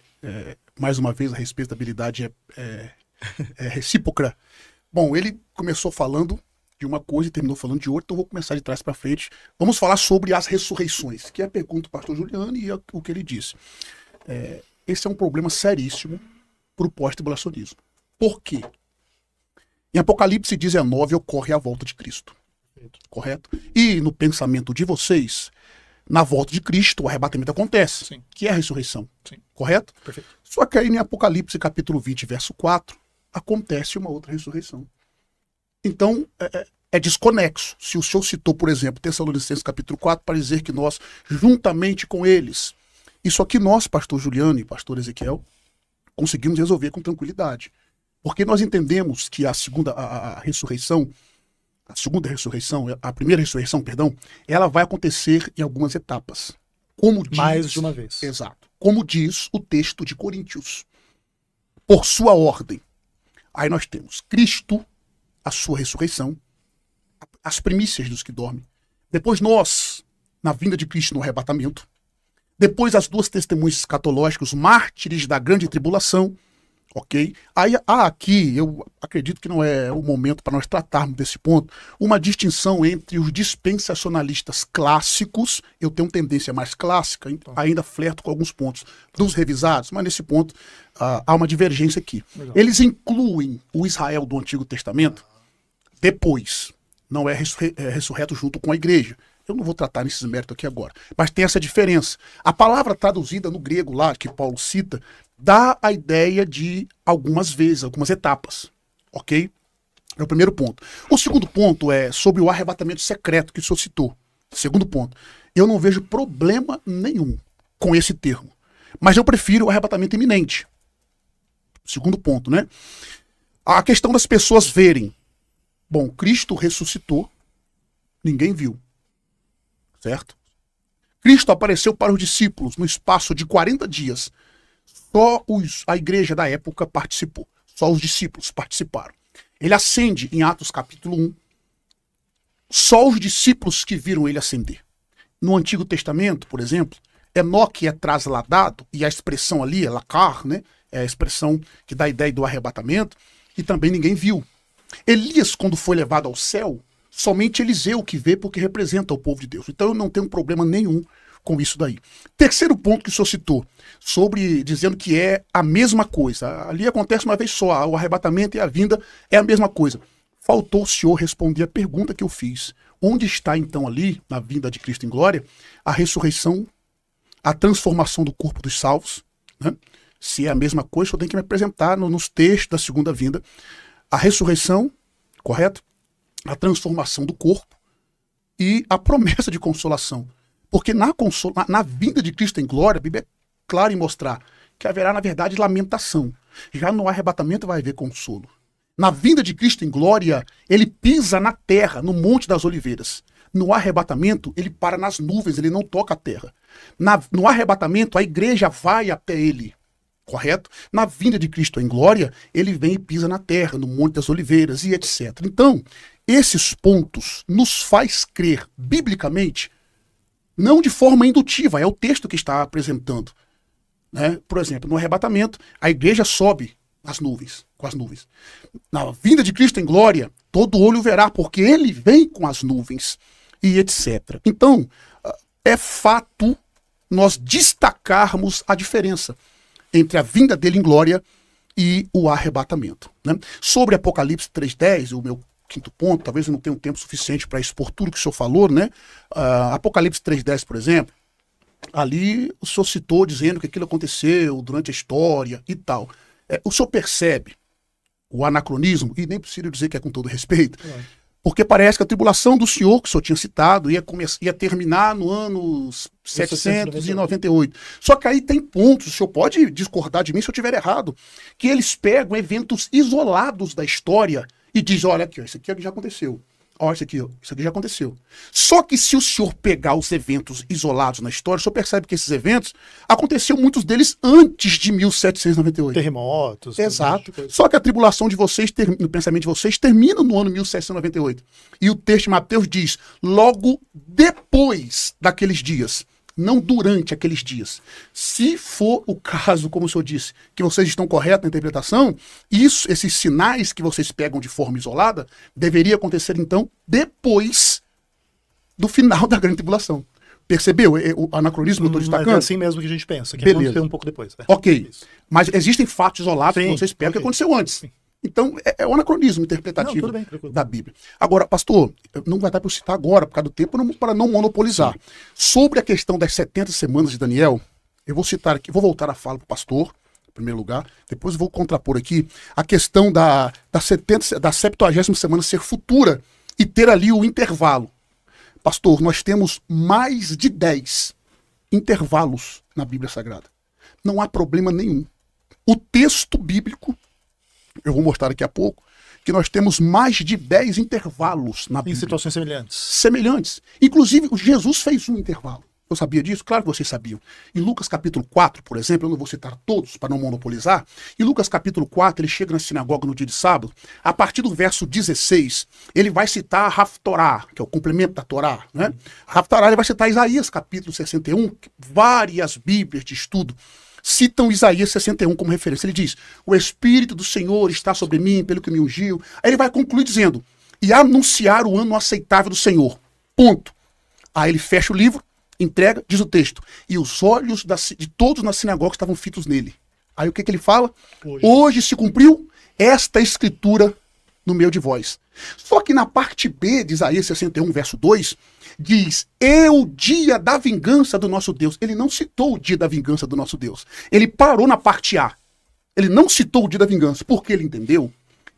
Mais uma vez, a respeitabilidade é recíproca. Bom, ele começou falando de uma coisa e terminou falando de outra, então eu vou começar de trás para frente. Vamos falar sobre as ressurreições, que é a pergunta do pastor Juliano e o que ele disse. Esse é um problema seríssimo para o pós-tribulacionismo. Por quê? Em Apocalipse 19 ocorre a volta de Cristo. Correto? E no pensamento de vocês, na volta de Cristo, o arrebatamento acontece, Sim. que é a ressurreição. Sim. Correto? Perfeito. Só que aí em Apocalipse capítulo 20, verso 4, acontece uma outra ressurreição. Então, é desconexo. Se o senhor citou, por exemplo, Tessalonicenses capítulo 4, para dizer que nós, juntamente com eles, isso aqui nós, pastor Juliano e pastor Ezequiel, conseguimos resolver com tranquilidade. Porque nós entendemos que a primeira ressurreição, perdão, ela vai acontecer em algumas etapas. Como diz, mais de uma vez. Exato. Como diz o texto de Coríntios. Por sua ordem. Aí nós temos Cristo, a sua ressurreição, as primícias dos que dormem. Depois nós, na vinda de Cristo no arrebatamento. Depois as 2 testemunhas escatológicas, os mártires da grande tribulação. Ok? Aí aqui, eu acredito que não é o momento para nós tratarmos desse ponto, uma distinção entre os dispensacionalistas clássicos, eu tenho tendência mais clássica, ainda flerto com alguns pontos dos revisados, mas nesse ponto há uma divergência aqui. Legal. Eles incluem o Israel do Antigo Testamento depois, não é ressurreto junto com a igreja. Eu não vou tratar nesses méritos aqui agora, mas tem essa diferença. A palavra traduzida no grego lá, que Paulo cita, dá a ideia de algumas vezes, algumas etapas, ok? É o primeiro ponto. O segundo ponto é sobre o arrebatamento secreto que o senhor citou. Segundo ponto, eu não vejo problema nenhum com esse termo, mas eu prefiro o arrebatamento iminente. Segundo ponto, né? A questão das pessoas verem. Bom, Cristo ressuscitou, ninguém viu, certo? Cristo apareceu para os discípulos no espaço de 40 dias. Só a igreja da época participou. Só os discípulos participaram. Ele ascende em Atos capítulo 1. Só os discípulos que viram ele ascender. No Antigo Testamento, por exemplo, Enoque é trasladado, e a expressão ali é lacar, né? É a expressão que dá a ideia do arrebatamento, e também ninguém viu. Elias, quando foi levado ao céu, somente Eliseu que vê, porque representa o povo de Deus. Então eu não tenho problema nenhum com isso daí. Terceiro ponto que o senhor citou, dizendo que é a mesma coisa. Ali acontece uma vez só, o arrebatamento e a vinda é a mesma coisa. Faltou o senhor responder a pergunta que eu fiz. Onde está então ali, na vinda de Cristo em glória, a ressurreição, a transformação do corpo dos salvos, né? Se é a mesma coisa, eu tenho que me apresentar nos textos da segunda vinda. A ressurreição, correto? A transformação do corpo e a promessa de consolação. Porque na vinda de Cristo em glória, a Bíblia é clara em mostrar que haverá, na verdade, lamentação. Já no arrebatamento vai haver consolo. Na vinda de Cristo em glória, ele pisa na terra, no Monte das Oliveiras. No arrebatamento, ele para nas nuvens, ele não toca a terra. No arrebatamento, a igreja vai até ele, correto? Na vinda de Cristo em glória, ele vem e pisa na terra, no Monte das Oliveiras e etc. Então, esses pontos nos faz crer, biblicamente, não de forma indutiva, é o texto que está apresentando. Né? Por exemplo, no arrebatamento, a igreja sobe as nuvens, com as nuvens. Na vinda de Cristo em glória, todo olho verá, porque ele vem com as nuvens e etc. Então, é fato nós destacarmos a diferença entre a vinda dele em glória e o arrebatamento. Né? Sobre Apocalipse 3:10, o meu quinto ponto, talvez eu não tenha um tempo suficiente para expor tudo que o senhor falou, né? Apocalipse 3:10, por exemplo, ali o senhor citou dizendo que aquilo aconteceu durante a história e tal. O senhor percebe o anacronismo, e nem preciso dizer que é com todo respeito, porque parece que a tribulação do senhor, que o senhor tinha citado, ia terminar no ano 798. Só que aí tem pontos, o senhor pode discordar de mim se eu estiver errado, que eles pegam eventos isolados da história e dizem, olha aqui, isso aqui já aconteceu. Olha isso aqui já aconteceu. Só que se o senhor pegar os eventos isolados na história, o senhor percebe que esses eventos aconteceram, muitos deles, antes de 1798. Terremotos. Exato. Só que a tribulação de vocês, no pensamento de vocês, termina no ano 1798. E o texto de Mateus diz, logo depois daqueles dias, não durante aqueles dias. Se for o caso, como o senhor disse, que vocês estão corretos na interpretação, esses sinais que vocês pegam de forma isolada, deveria acontecer, então, depois do final da grande tribulação. Percebeu o anacronismo que eu estou destacando? É assim mesmo que a gente pensa, que beleza, aconteceu um pouco depois. Ok, mas existem fatos isolados sim, que vocês pegam que aconteceu antes. Sim. Então, é o anacronismo interpretativo bem, da Bíblia. Agora, pastor, não vai dar para eu citar agora, por causa do tempo, para não monopolizar. Sim. Sobre a questão das 70 semanas de Daniel, eu vou citar aqui, vou voltar a fala para o pastor, em primeiro lugar, depois eu vou contrapor aqui a questão da 70ª semana ser futura e ter ali o intervalo. Pastor, nós temos mais de 10 intervalos na Bíblia Sagrada. Não há problema nenhum. O texto bíblico, eu vou mostrar daqui a pouco, que nós temos mais de 10 intervalos na Bíblia. Em situações semelhantes. Semelhantes. Inclusive, Jesus fez um intervalo. Eu sabia disso? Claro que vocês sabiam. Em Lucas capítulo 4, por exemplo, eu não vou citar todos para não monopolizar. Em Lucas capítulo 4, ele chega na sinagoga no dia de sábado. A partir do verso 16, ele vai citar a Haftorá, que é o complemento da Torá. Né? A Haftorá, ele vai citar Isaías capítulo 61, várias bíblias de estudo citam Isaías 61 como referência. Ele diz, o Espírito do Senhor está sobre mim, pelo que me ungiu. Aí ele vai concluir dizendo, e anunciar o ano aceitável do Senhor. Ponto. Aí ele fecha o livro, entrega, diz o texto, e os olhos de todos na sinagoga estavam fitos nele. Aí o que ele fala? Hoje se cumpriu esta escritura no meio de vós. Só que na parte B de Isaías 61, verso 2, diz, o dia da vingança do nosso Deus. Ele não citou o dia da vingança do nosso Deus. Ele parou na parte A. Ele não citou o dia da vingança, porque ele entendeu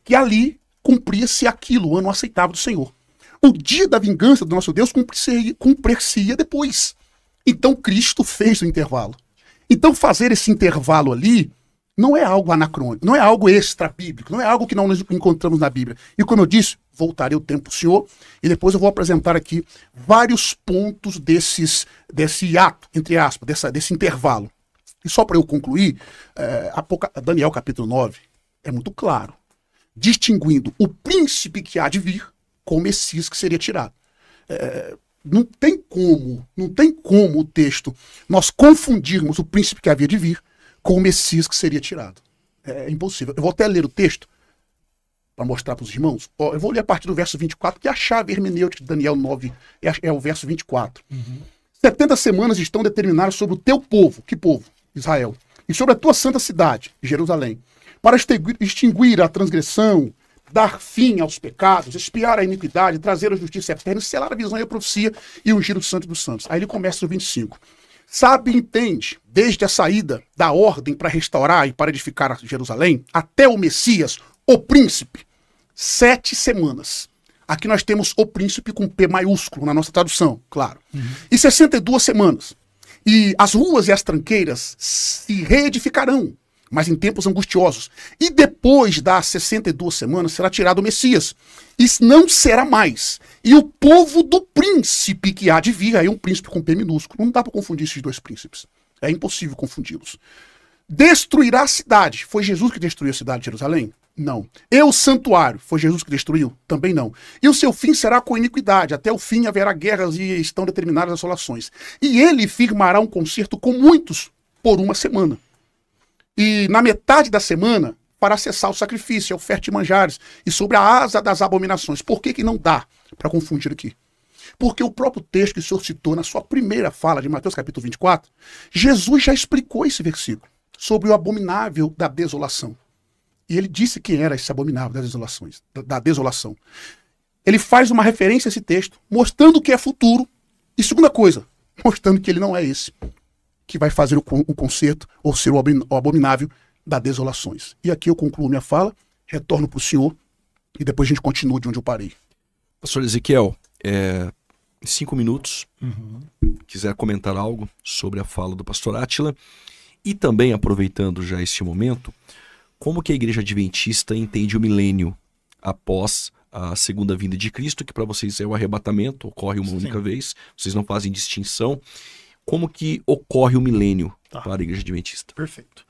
que ali cumpria-se aquilo, o ano aceitável do Senhor. O dia da vingança do nosso Deus cumprir-se-ia depois. Então Cristo fez o intervalo. Então fazer esse intervalo ali Não é algo anacrônico, não é algo extra-bíblico, não é algo que não nos encontramos na Bíblia. E como eu disse, voltarei o tempo pro senhor, e depois eu vou apresentar aqui vários pontos desse ato, entre aspas, desse intervalo. E só para eu concluir, Daniel capítulo 9 é muito claro, distinguindo o príncipe que há de vir com o Messias que seria tirado. Não tem como o texto nós confundirmos o príncipe que havia de vir com o Messias que seria tirado. É impossível. Eu vou até ler o texto para mostrar para os irmãos. Eu vou ler a partir do verso 24, que é a chave hermenêutica de Daniel 9, é o verso 24. 70 semanas estão determinadas sobre o teu povo. Que povo? Israel. E sobre a tua santa cidade, Jerusalém, para extinguir a transgressão, dar fim aos pecados, expiar a iniquidade, trazer a justiça eterna, selar a visão e a profecia e ungir o santo dos santos. Aí ele começa no 25. Sabe e entende, desde a saída da ordem para restaurar e para edificar Jerusalém, até o Messias, o príncipe, 7 semanas. Aqui nós temos o príncipe com P maiúsculo na nossa tradução, claro. E 62 semanas. E as ruas e as tranqueiras se reedificarão, mas em tempos angustiosos. E depois das 62 semanas será tirado o Messias. E não será mais. E o povo do príncipe que há de vir, aí um príncipe com P minúsculo. Não dá para confundir esses dois príncipes. É impossível confundi-los. Destruirá a cidade. Foi Jesus que destruiu a cidade de Jerusalém? Não. E o santuário? Foi Jesus que destruiu? Também não. E o seu fim será com iniquidade. Até o fim haverá guerras e estão determinadas assolações. E ele firmará um concerto com muitos por 1 semana. E na metade da semana fará cessar o sacrifício, a oferta de manjares e sobre a asa das abominações. Por que não dá para confundir aqui? Porque o próprio texto que o senhor citou na sua primeira fala de Mateus capítulo 24, Jesus já explicou esse versículo sobre o abominável da desolação. E ele disse quem era esse abominável da desolação. Ele faz uma referência a esse texto, mostrando que é futuro. E segunda coisa, mostrando que ele não é esse que vai fazer o concerto ou ser o abominável das desolações. E aqui eu concluo minha fala, retorno para o senhor e depois a gente continua de onde eu parei. Pastor Ezequiel, em 5 minutos, quiser comentar algo sobre a fala do pastor Átila e também, aproveitando já este momento, como que a Igreja Adventista entende o milênio após a segunda vinda de Cristo, que para vocês é o arrebatamento, ocorre uma única vez, vocês não fazem distinção. Como que ocorre o milênio para a Igreja Adventista? Perfeito.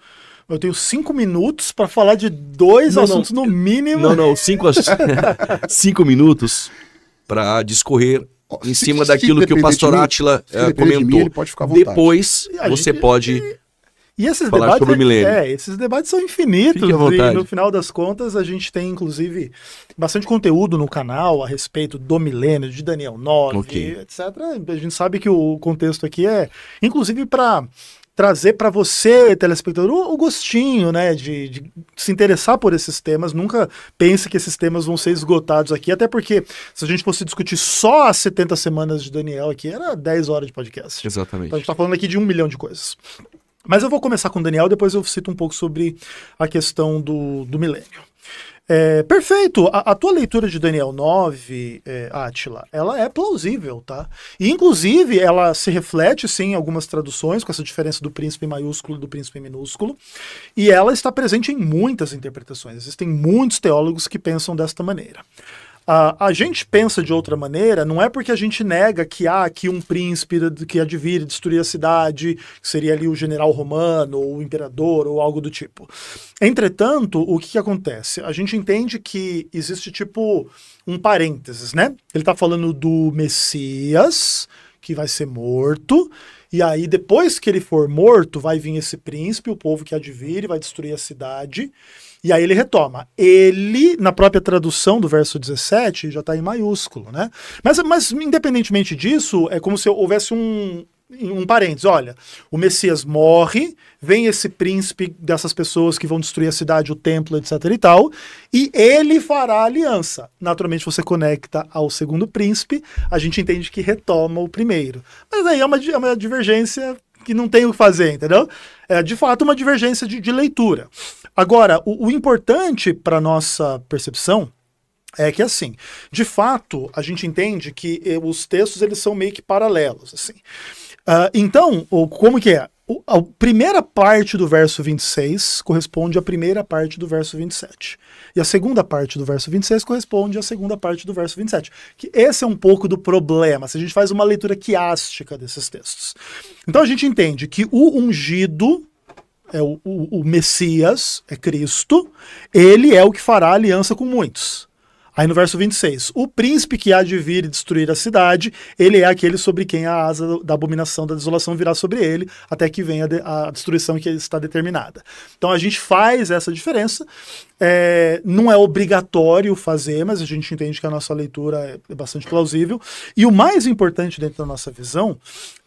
Eu tenho 5 minutos para falar de dois assuntos no mínimo. Não, 5 minutos para discorrer em cima daquilo que o pastor Átila comentou. Ele pode ficar à vontade. Depois você pode falar sobre o milênio. Esses debates são infinitos. Fique à vontade. E no final das contas a gente tem inclusive bastante conteúdo no canal a respeito do milênio, de Daniel 9, etc. A gente sabe que o contexto aqui é inclusive para trazer para você, telespectador, o gostinho, né, de se interessar por esses temas. Nunca pense que esses temas vão ser esgotados aqui, até porque se a gente fosse discutir só as 70 semanas de Daniel aqui, era 10 horas de podcast. Exatamente. Então a gente tá falando aqui de 1 milhão de coisas. Mas eu vou começar com o Daniel, depois eu cito um pouco sobre a questão do milênio. Perfeito, a tua leitura de Daniel 9, Átila, ela é plausível, tá? E inclusive ela se reflete sim em algumas traduções, com essa diferença do príncipe maiúsculo e do príncipe minúsculo, e ela está presente em muitas interpretações. Existem muitos teólogos que pensam desta maneira. A gente pensa de outra maneira, não é porque a gente nega que há aqui um príncipe que há de vir e destruir a cidade, que seria ali o general romano, ou o imperador, ou algo do tipo. Entretanto, o que acontece? A gente entende que existe tipo um parênteses, né? Ele está falando do Messias, que vai ser morto, e aí depois que ele for morto, vai vir esse príncipe, o povo que há de vir, e vai destruir a cidade. E aí ele retoma. Ele, na própria tradução do verso 17, já está em maiúsculo, né? Mas independentemente disso, é como se houvesse um parênteses. Olha, o Messias morre, vem esse príncipe dessas pessoas que vão destruir a cidade, o templo, etc e tal, e ele fará aliança. Naturalmente você conecta ao segundo príncipe, a gente entende que retoma o primeiro. Mas aí é uma divergência que não tem o que fazer, entendeu? É de fato uma divergência de leitura. Agora, o importante para nossa percepção é que, assim, de fato, a gente entende que os textos eles são meio que paralelos, assim. Então, como que é? A primeira parte do verso 26 corresponde à primeira parte do verso 27. E a segunda parte do verso 26 corresponde à segunda parte do verso 27. Que esse é um pouco do problema, se a gente faz uma leitura quiástica desses textos. Então a gente entende que o ungido, o Messias, é Cristo, ele é o que fará aliança com muitos. Aí no verso 26, o príncipe que há de vir e destruir a cidade, ele é aquele sobre quem a asa da abominação, da desolação virá sobre ele, até que venha a destruição que está determinada. Então a gente faz essa diferença, não é obrigatório fazer, mas a gente entende que a nossa leitura é bastante plausível. E o mais importante dentro da nossa visão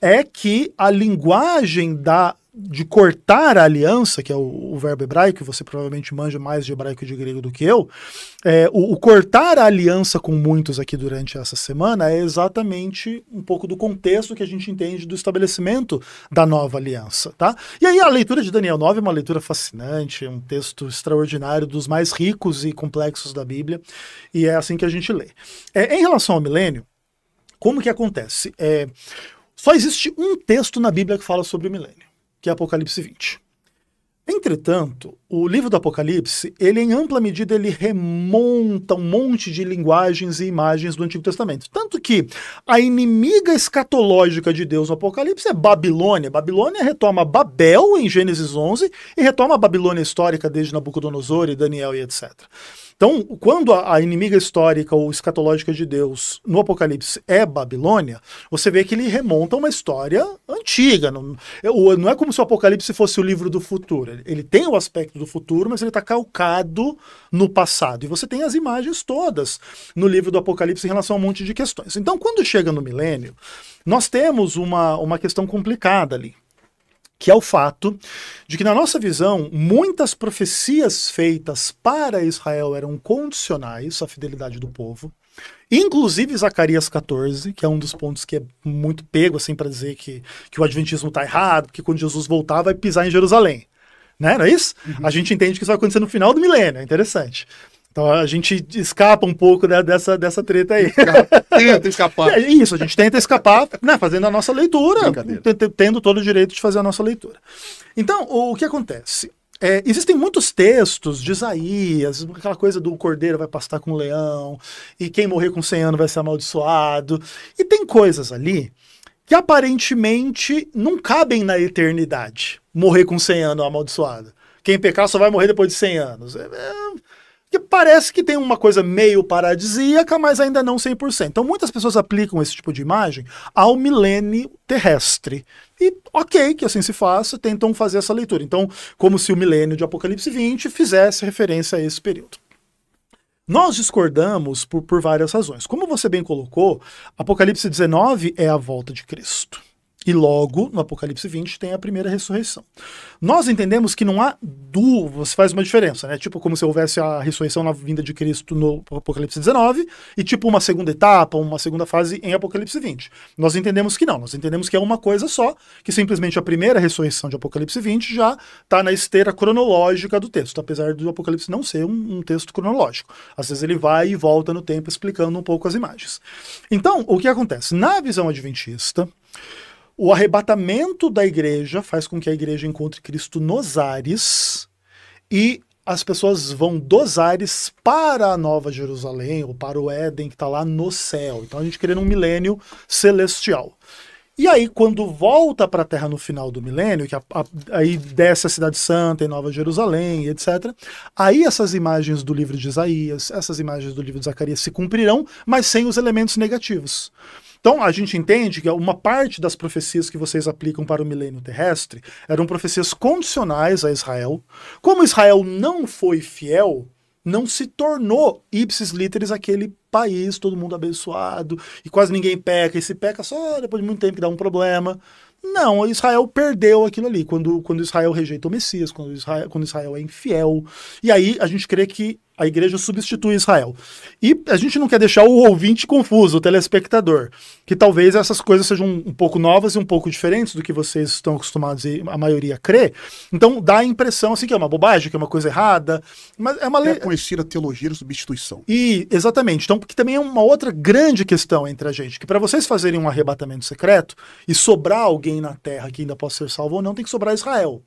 é que a linguagem de cortar a aliança, que é o verbo hebraico, você provavelmente manja mais de hebraico e de grego do que eu, o cortar a aliança com muitos aqui durante essa semana é exatamente um pouco do contexto que a gente entende do estabelecimento da nova aliança, tá? E aí a leitura de Daniel 9 é uma leitura fascinante, é um texto extraordinário, dos mais ricos e complexos da Bíblia, e é assim que a gente lê. Em relação ao milênio, como que acontece? Só existe um texto na Bíblia que fala sobre o milênio, que é Apocalipse 20. Entretanto, o livro do Apocalipse, ele em ampla medida, ele remonta um monte de linguagens e imagens do Antigo Testamento. Tanto que a inimiga escatológica de Deus no Apocalipse é Babilônia. Babilônia retoma Babel em Gênesis 11 e retoma a Babilônia histórica desde Nabucodonosor e Daniel e etc. Então, quando a inimiga histórica ou escatológica de Deus no Apocalipse é Babilônia, você vê que ele remonta a uma história antiga. Não é como se o Apocalipse fosse o livro do futuro. Ele tem o aspecto do futuro, mas ele está calcado no passado. E você tem as imagens todas no livro do Apocalipse em relação a um monte de questões. Então, quando chega no milênio, nós temos uma questão complicada ali, que é o fato de que, na nossa visão, muitas profecias feitas para Israel eram condicionais à fidelidade do povo, inclusive Zacarias 14, que é um dos pontos que é muito pego assim, para dizer que o adventismo está errado, porque quando Jesus voltar vai pisar em Jerusalém. Né? Não é isso? Uhum. A gente entende que isso vai acontecer no final do milênio, é interessante. Então a gente escapa um pouco dessa treta aí. Tenta escapar. Isso, a gente tenta escapar, né, fazendo a nossa leitura, tendo todo o direito de fazer a nossa leitura. Então, o que acontece? Existem muitos textos de Isaías, aquela coisa do cordeiro vai pastar com o leão, e quem morrer com 100 anos vai ser amaldiçoado. E tem coisas ali que aparentemente não cabem na eternidade. Morrer com 100 anos amaldiçoado. Quem pecar só vai morrer depois de 100 anos. Que parece que tem uma coisa meio paradisíaca, mas ainda não 100%. Então muitas pessoas aplicam esse tipo de imagem ao milênio terrestre. E ok, que assim se faça, tentam fazer essa leitura. Então, como se o milênio de Apocalipse 20 fizesse referência a esse período. Nós discordamos por várias razões. Como você bem colocou, Apocalipse 19 é a volta de Cristo. E logo, no Apocalipse 20, tem a primeira ressurreição. Nós entendemos que não há você faz uma diferença, né? Tipo como se houvesse a ressurreição na vinda de Cristo no Apocalipse 19 e tipo uma segunda etapa, uma segunda fase em Apocalipse 20. Nós entendemos que não, nós entendemos que é uma coisa só, que simplesmente a primeira ressurreição de Apocalipse 20 já está na esteira cronológica do texto, apesar do Apocalipse não ser um texto cronológico. Às vezes ele vai e volta no tempo explicando um pouco as imagens. Então, o que acontece? Na visão adventista, o arrebatamento da igreja faz com que a igreja encontre Cristo nos ares e as pessoas vão dos ares para a Nova Jerusalém ou para o Éden que está lá no céu. Então a gente crê num milênio celestial. E aí, quando volta para a Terra no final do milênio, que aí desce a Cidade Santa em Nova Jerusalém, etc., aí essas imagens do livro de Isaías, essas imagens do livro de Zacarias se cumprirão, mas sem os elementos negativos. Então, a gente entende que uma parte das profecias que vocês aplicam para o milênio terrestre eram profecias condicionais a Israel. Como Israel não foi fiel, não se tornou ipsis literis aquele país, todo mundo abençoado, e quase ninguém peca, e se peca só depois de muito tempo que dá um problema. Não, Israel perdeu aquilo ali, quando Israel rejeita o Messias, quando Israel é infiel. E aí a gente crê que a igreja substitui Israel. E a gente não quer deixar o ouvinte confuso, o telespectador, que talvez essas coisas sejam um pouco novas e um pouco diferentes do que vocês estão acostumados e a maioria crê. Então dá a impressão assim, que é uma bobagem, que é uma coisa errada. Mas é uma É conhecida teologia da substituição. E, exatamente. Então, porque também é uma outra grande questão entre a gente, que para vocês fazerem um arrebatamento secreto e sobrar alguém na terra que ainda possa ser salvo ou não, tem que sobrar Israel.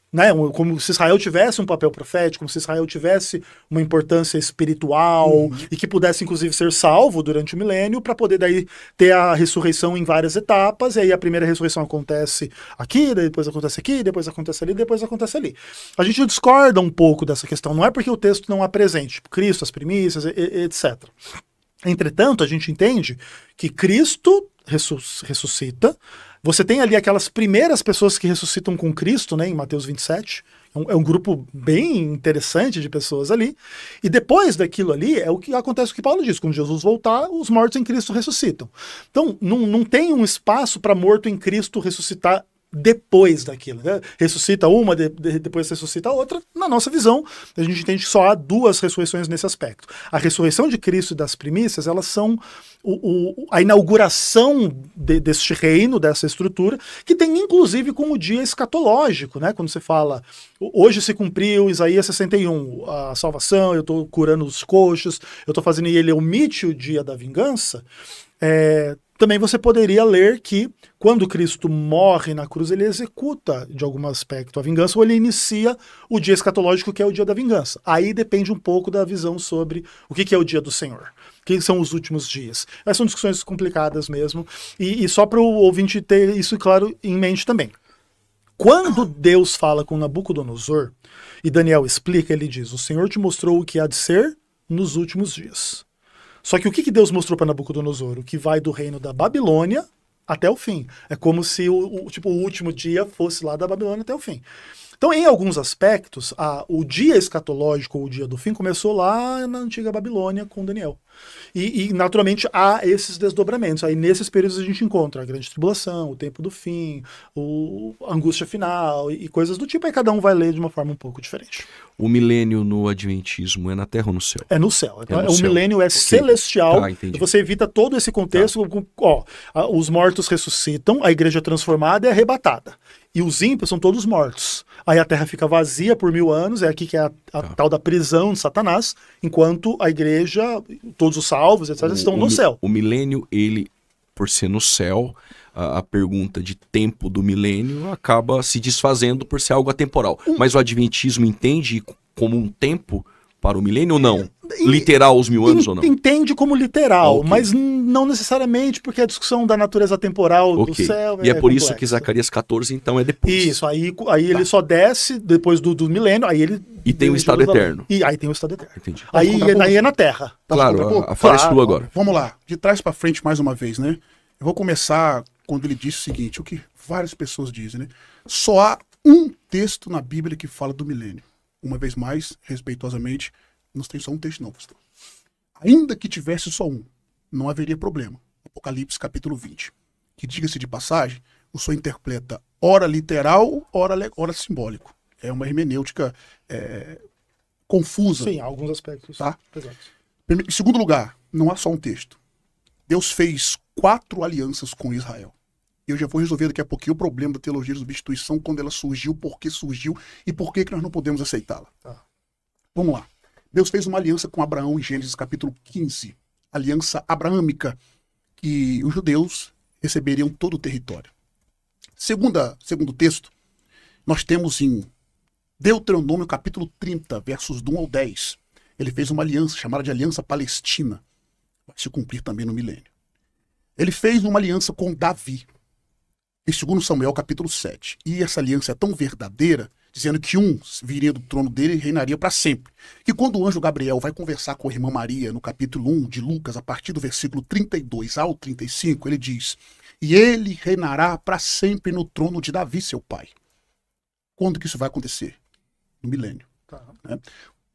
Né? Como se Israel tivesse um papel profético, como se Israel tivesse uma importância espiritual e que pudesse, inclusive, ser salvo durante o milênio para poder daí ter a ressurreição em várias etapas, e aí a primeira ressurreição acontece aqui, depois acontece aqui, depois acontece ali, depois acontece ali. A gente discorda um pouco dessa questão, não é porque o texto não apresente, tipo, Cristo, as primícias, etc. Entretanto, a gente entende que Cristo ressuscita. Você tem ali aquelas primeiras pessoas que ressuscitam com Cristo, né, em Mateus 27. É um grupo bem interessante de pessoas ali. E depois daquilo ali, é o que acontece, o que Paulo diz. Quando Jesus voltar, os mortos em Cristo ressuscitam. Então, não tem um espaço para morto em Cristo ressuscitar depois daquilo, né? Ressuscita uma, depois ressuscita a outra. Na nossa visão, a gente entende que só há duas ressurreições nesse aspecto. A ressurreição de Cristo e das primícias, elas são a inauguração deste reino, dessa estrutura, que tem inclusive com o dia escatológico, né? Quando você fala, hoje se cumpriu Isaías 61, a salvação, eu estou curando os coxos, eu estou fazendo, e ele omite o dia da vingança. Também você poderia ler que quando Cristo morre na cruz, ele executa, de algum aspecto, a vingança, ou ele inicia o dia escatológico, que é o dia da vingança. Aí depende um pouco da visão sobre o que é o dia do Senhor, o que são os últimos dias. Essas são discussões complicadas mesmo, e só para o ouvinte ter isso claro em mente também. Quando Deus fala com Nabucodonosor, e Daniel explica, ele diz, o Senhor te mostrou o que há de ser nos últimos dias. Só que o que Deus mostrou para Nabucodonosor? O que vai do reino da Babilônia até o fim. É como se o último dia fosse lá da Babilônia até o fim. Então, em alguns aspectos, o dia escatológico, ou o dia do fim, começou lá na antiga Babilônia com Daniel. E naturalmente, há esses desdobramentos. Aí, nesses períodos, a gente encontra a grande tribulação, o tempo do fim, a angústia final e coisas do tipo. Aí cada um vai ler de uma forma um pouco diferente. O milênio no Adventismo é na Terra ou no céu? É no céu. No o céu. milênio é celestial. Tá, entendi. Você evita todo esse contexto. Tá. Os mortos ressuscitam, a igreja é transformada e arrebatada. E os ímpios são todos mortos. Aí a terra fica vazia por 1000 anos, é aqui que é a tal da prisão de Satanás, enquanto a igreja, todos os salvos, etc., estão no céu. O milênio, ele, por ser no céu, a pergunta de tempo do milênio acaba se desfazendo por ser algo atemporal. Mas o Adventismo entende como um tempo para o milênio ou não? Literal os 1000 anos ou não? Entende como literal, Okay. mas não necessariamente, porque a discussão da natureza temporal do céu e é por isso complexa. que Zacarias 14, então, é depois. Isso, aí ele só desce depois do milênio, aí ele... E tem o estado eterno. E aí tem o estado eterno. Entendi. Aí é na Terra. Claro, a fala é sua agora. Vamos lá, de trás para frente mais uma vez, né? Eu vou começar quando ele disse o seguinte, o que várias pessoas dizem, né? Só há um texto na Bíblia que fala do milênio. Uma vez mais, respeitosamente, não tem só um texto não, pastor. Ainda que tivesse só um, não haveria problema. Apocalipse capítulo 20. Que, diga-se de passagem, o senhor interpreta ora literal, ora simbólico. É uma hermenêutica confusa. Sim, há alguns aspectos. Tá? Exato. Em segundo lugar, não há só um texto. Deus fez 4 alianças com Israel. Eu já vou resolver daqui a pouquinho o problema da teologia de substituição, quando ela surgiu, por que surgiu e por que nós não podemos aceitá-la. Tá. Vamos lá. Deus fez uma aliança com Abraão em Gênesis capítulo 15. Aliança abraâmica, que os judeus receberiam todo o território. Segundo texto, nós temos em Deuteronômio capítulo 30, versos do 1 ao 10. Ele fez uma aliança chamada de Aliança Palestina. Vai se cumprir também no milênio. Ele fez uma aliança com Davi, em 2 Samuel capítulo 7. E essa aliança é tão verdadeira, dizendo que um viria do trono dele e reinaria para sempre. Que quando o anjo Gabriel vai conversar com a irmã Maria, no capítulo 1 de Lucas, a partir do versículo 32 ao 35, ele diz: e ele reinará para sempre no trono de Davi, seu pai. Quando que isso vai acontecer? No milênio. Tá. Né?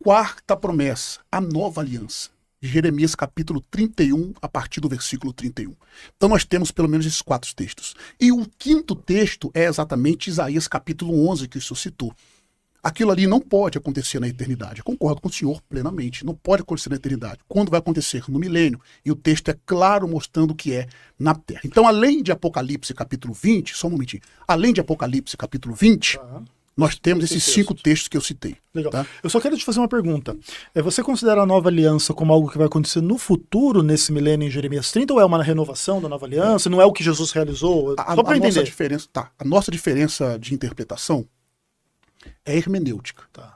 Quarta promessa, a nova aliança. Jeremias capítulo 31, a partir do versículo 31. Então nós temos pelo menos esses 4 textos. E o quinto texto é exatamente Isaías capítulo 11, que o senhor citou. aquilo ali não pode acontecer na eternidade. Eu concordo com o senhor plenamente. Não pode acontecer na eternidade. Quando vai acontecer? No milênio. E o texto é claro mostrando o que é na terra. Então, além de Apocalipse capítulo 20, só um momentinho. Além de Apocalipse capítulo 20, nós temos esses 5 textos que eu citei. Legal. Tá? Eu só quero te fazer uma pergunta. Você considera a nova aliança como algo que vai acontecer no futuro, nesse milênio em Jeremias 30, ou é uma renovação da nova aliança? Não é o que Jesus realizou? Só para entender. A nossa diferença de interpretação é hermenêutica. Tá.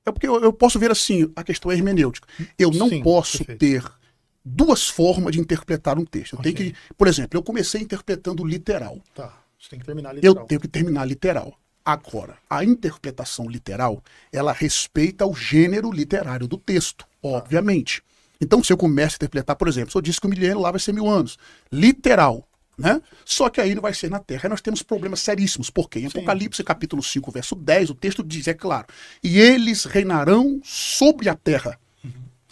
É porque eu posso ver assim, a questão é hermenêutica. Eu não posso ter 2 formas de interpretar um texto. Eu tenho que, por exemplo, eu comecei interpretando literal. Tá. Você tem que terminar literal. Eu tenho que terminar literal. Agora, a interpretação literal, ela respeita o gênero literário do texto, obviamente. Então, se eu começo a interpretar, por exemplo, se eu disse que o milênio lá vai ser 1000 anos, literal, né? Só que aí não vai ser na Terra. Aí nós temos problemas seríssimos, porque em Apocalipse capítulo 5, verso 10, o texto diz, é claro, e eles reinarão sobre a Terra.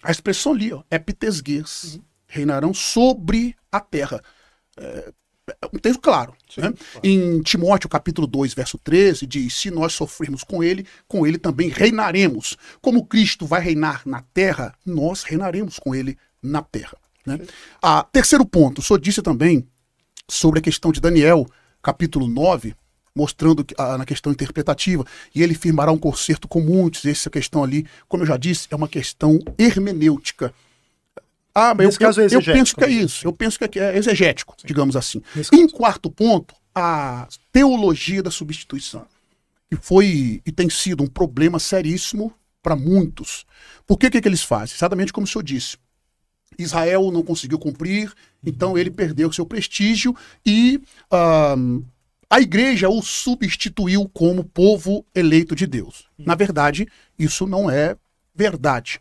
A expressão ali, ó, epitesgues, reinarão sobre a Terra. É um texto claro, né? Claro. Em Timóteo capítulo 2, verso 13, diz, se nós sofrermos com ele também reinaremos. Como Cristo vai reinar na terra, nós reinaremos com ele na terra, né? Terceiro ponto, o senhor disse também sobre a questão de Daniel, capítulo 9, mostrando na questão interpretativa, e ele firmará um concerto com muitos. Essa questão ali, como eu já disse, é uma questão hermenêutica. Mas eu penso que é isso. Eu penso que é exegético, digamos assim. Em quarto ponto, a teologia da substituição, que foi e tem sido um problema seríssimo para muitos. Por que eles fazem? Exatamente como o senhor disse. Israel não conseguiu cumprir, então ele perdeu seu prestígio e a igreja o substituiu como povo eleito de Deus. Na verdade, isso não é verdade.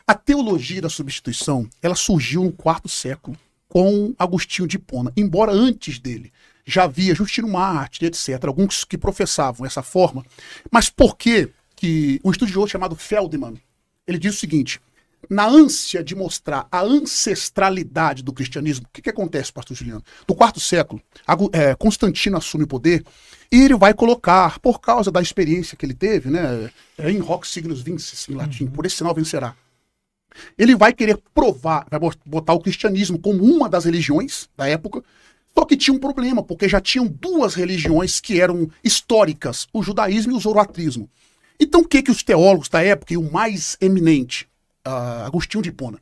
A teologia da substituição, ela surgiu no 4º século com Agostinho de Hipona, embora antes dele já havia Justino Mártir, etc., alguns que professavam essa forma. Mas por que um estudioso chamado Feldman, ele diz o seguinte, na ânsia de mostrar a ancestralidade do cristianismo, o que acontece, pastor Juliano? No 4º século, Constantino assume o poder e ele vai colocar, por causa da experiência que ele teve, né, in hoc signos vinces, em latim, por esse sinal vencerá. Ele vai querer provar, vai botar o cristianismo como uma das religiões da época, só que tinha um problema, porque já tinham 2 religiões que eram históricas, o judaísmo e o zoroatrismo. Então o que os teólogos da época, e o mais eminente, Agostinho de Hipona,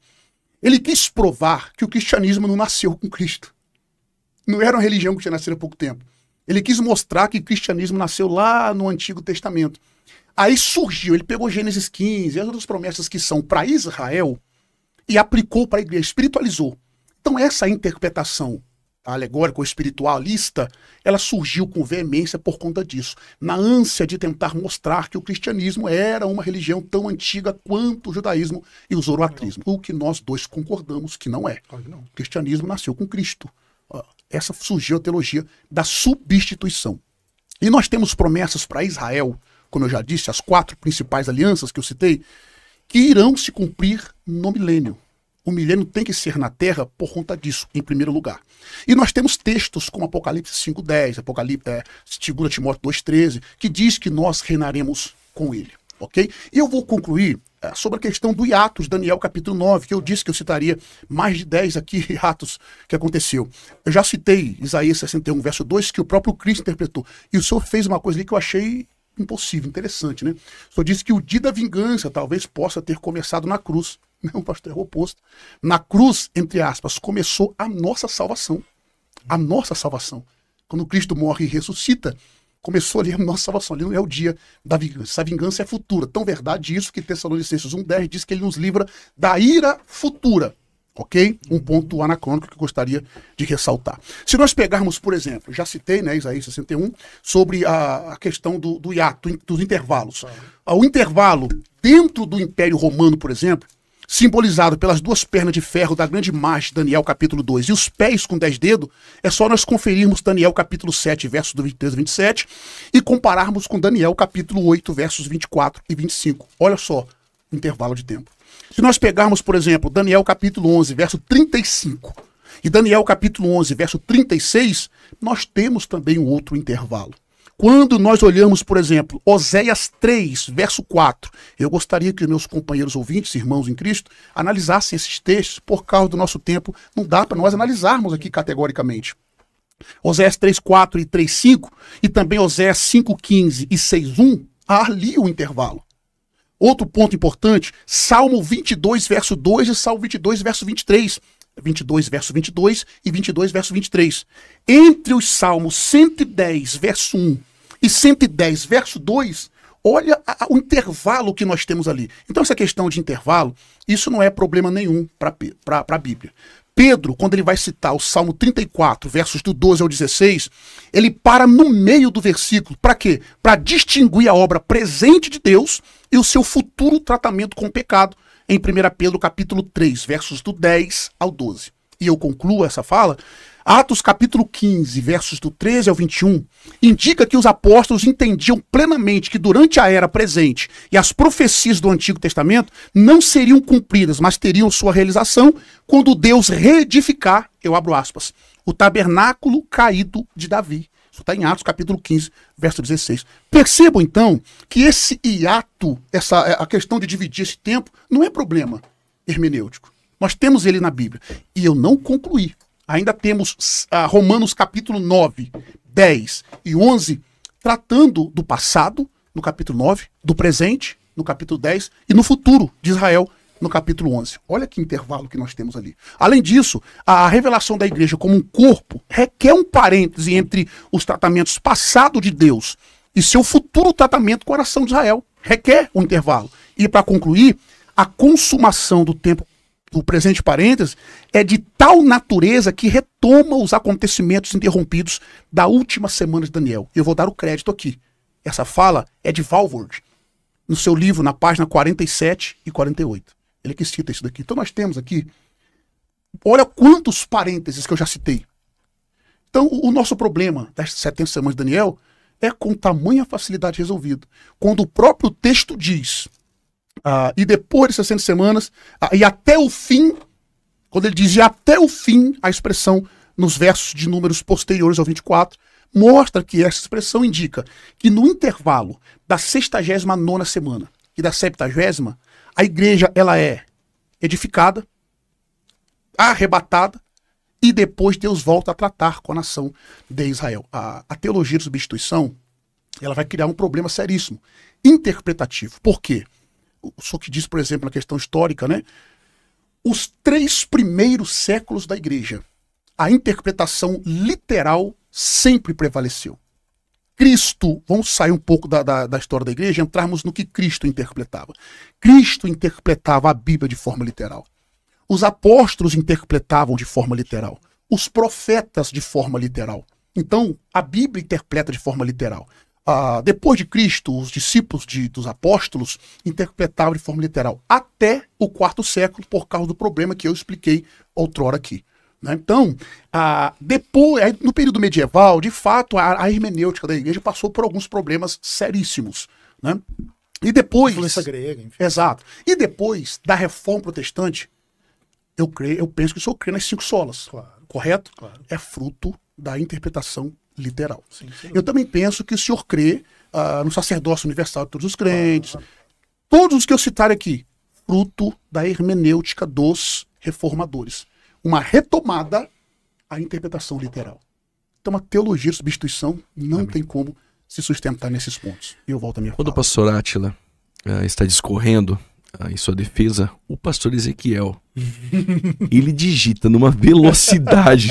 ele quis provar que o cristianismo não nasceu com Cristo. Não era uma religião que tinha nascido há pouco tempo. Ele quis mostrar que o cristianismo nasceu lá no Antigo Testamento. Aí surgiu, ele pegou Gênesis 15 e as outras promessas que são para Israel e aplicou para a igreja, espiritualizou. Então essa interpretação alegórica ou espiritualista, ela surgiu com veemência por conta disso, na ânsia de tentar mostrar que o cristianismo era uma religião tão antiga quanto o judaísmo e o zoroatrismo, o que nós dois concordamos que não é. O cristianismo nasceu com Cristo. Essa surgiu a teologia da substituição. E nós temos promessas para Israel, como eu já disse, as 4 principais alianças que eu citei, que irão se cumprir no milênio. O milênio tem que ser na Terra por conta disso, em primeiro lugar. E nós temos textos como Apocalipse 5:10, 2 Timóteo 2:13, que diz que nós reinaremos com ele. Ok? E eu vou concluir sobre a questão do hiato de Daniel capítulo 9, que eu disse que eu citaria mais de 10 aqui hiatos que aconteceu. Eu já citei Isaías 61, verso 2, que o próprio Cristo interpretou. E o senhor fez uma coisa ali que eu achei impossível, interessante, né? O senhor disse que o dia da vingança talvez possa ter começado na cruz. Não, pastor, é o oposto. Na cruz, entre aspas, começou a nossa salvação. A nossa salvação. Quando Cristo morre e ressuscita, começou ali a nossa salvação. Ali não é o dia da vingança. Essa vingança é futura. Tão verdade isso que Tessalonicenses 1:10 diz que ele nos livra da ira futura. Ok? Um ponto anacrônico que eu gostaria de ressaltar. Se nós pegarmos, por exemplo, já citei, né, Isaías 61, sobre a questão do hiato, dos intervalos. O intervalo dentro do Império Romano, por exemplo, simbolizado pelas 2 pernas de ferro da grande margem, Daniel capítulo 2, e os pés com 10 dedos, é só nós conferirmos Daniel capítulo 7, versos do 23 a 27, e compararmos com Daniel capítulo 8, versos 24 e 25. Olha só o intervalo de tempo. Se nós pegarmos, por exemplo, Daniel capítulo 11, verso 35, e Daniel capítulo 11, verso 36, nós temos também um outro intervalo. Quando nós olhamos, por exemplo, Oséias 3, verso 4, eu gostaria que meus companheiros ouvintes, irmãos em Cristo, analisassem esses textos. Por causa do nosso tempo, não dá para nós analisarmos aqui categoricamente. Oséias 3, 4 e 3, 5, e também Oséias 5, 15 e 6, 1, há ali o intervalo. Outro ponto importante, Salmo 22, verso 2 e Salmo 22, verso 23. 22, verso 22 e 22, verso 23. Entre os Salmos 110, verso 1 e 110, verso 2, olha o intervalo que nós temos ali. Então essa questão de intervalo, isso não é problema nenhum para a Bíblia. Pedro, quando ele vai citar o Salmo 34, versos do 12 ao 16, ele para no meio do versículo. Para quê? Para distinguir a obra presente de Deus e o seu futuro tratamento com o pecado, em 1 Pedro capítulo 3, versos do 10 ao 12. E eu concluo essa fala. Atos capítulo 15, versos do 13 ao 21, indica que os apóstolos entendiam plenamente que durante a era presente e as profecias do Antigo Testamento não seriam cumpridas, mas teriam sua realização quando Deus reedificar, eu abro aspas, o tabernáculo caído de Davi. Isso está em Atos capítulo 15, verso 16. Percebam então que esse hiato, a questão de dividir esse tempo, não é problema hermenêutico. Nós temos ele na Bíblia. E eu não concluí. Ainda temos Romanos capítulo 9, 10 e 11, tratando do passado, no capítulo 9, do presente, no capítulo 10, e no futuro de Israel, no capítulo 11. Olha que intervalo que nós temos ali. Além disso, a revelação da igreja como um corpo requer um parêntese entre os tratamentos passados de Deus e seu futuro tratamento com a nação de Israel. Requer um intervalo. E para concluir, a consumação do tempo do presente parêntese é de tal natureza que retoma os acontecimentos interrompidos da última semana de Daniel. Eu vou dar o crédito aqui. Essa fala é de Walvoord, no seu livro, na página 47 e 48. Ele que cita isso daqui. Então nós temos aqui, olha quantos parênteses que eu já citei. Então o nosso problema das 70 semanas de Daniel é com tamanha facilidade resolvido. Quando o próprio texto diz... e depois de 60 semanas, e até o fim, quando ele diz até o fim, a expressão nos versos de números posteriores ao 24, mostra que essa expressão indica que no intervalo da 69ª semana e da 70ª, a igreja ela é edificada, arrebatada, e depois Deus volta a tratar com a nação de Israel. A teologia de substituição, ela vai criar um problema seríssimo, interpretativo. Por quê? O senhor que diz, por exemplo, na questão histórica, né? Os 3 primeiros séculos da igreja, a interpretação literal sempre prevaleceu. Cristo, vamos sair um pouco da história da igreja e entrarmos no que Cristo interpretava. Cristo interpretava a Bíblia de forma literal. Os apóstolos interpretavam de forma literal. Os profetas de forma literal. Então, a Bíblia interpreta de forma literal. Depois de Cristo, os discípulos dos apóstolos interpretavam de forma literal, até o 4º século, por causa do problema que eu expliquei outrora aqui. Né? Então, depois, no período medieval, de fato, a hermenêutica da igreja passou por alguns problemas seríssimos. Né? E depois... Influência grega, enfim. Exato. E depois da Reforma Protestante, eu penso que o senhor crê nas 5 solas. Claro. Correto? Claro. É fruto da interpretação literal. Sim. Eu também penso que o senhor crê no sacerdócio universal de todos os crentes. Todos os que eu citar aqui, fruto da hermenêutica dos reformadores. Uma retomada à interpretação literal. Então a teologia de substituição não tem como se sustentar nesses pontos. E eu volto à minha Quando fala. o pastor Átila está discorrendo em sua defesa, o pastor Ezequiel, ele digita numa velocidade...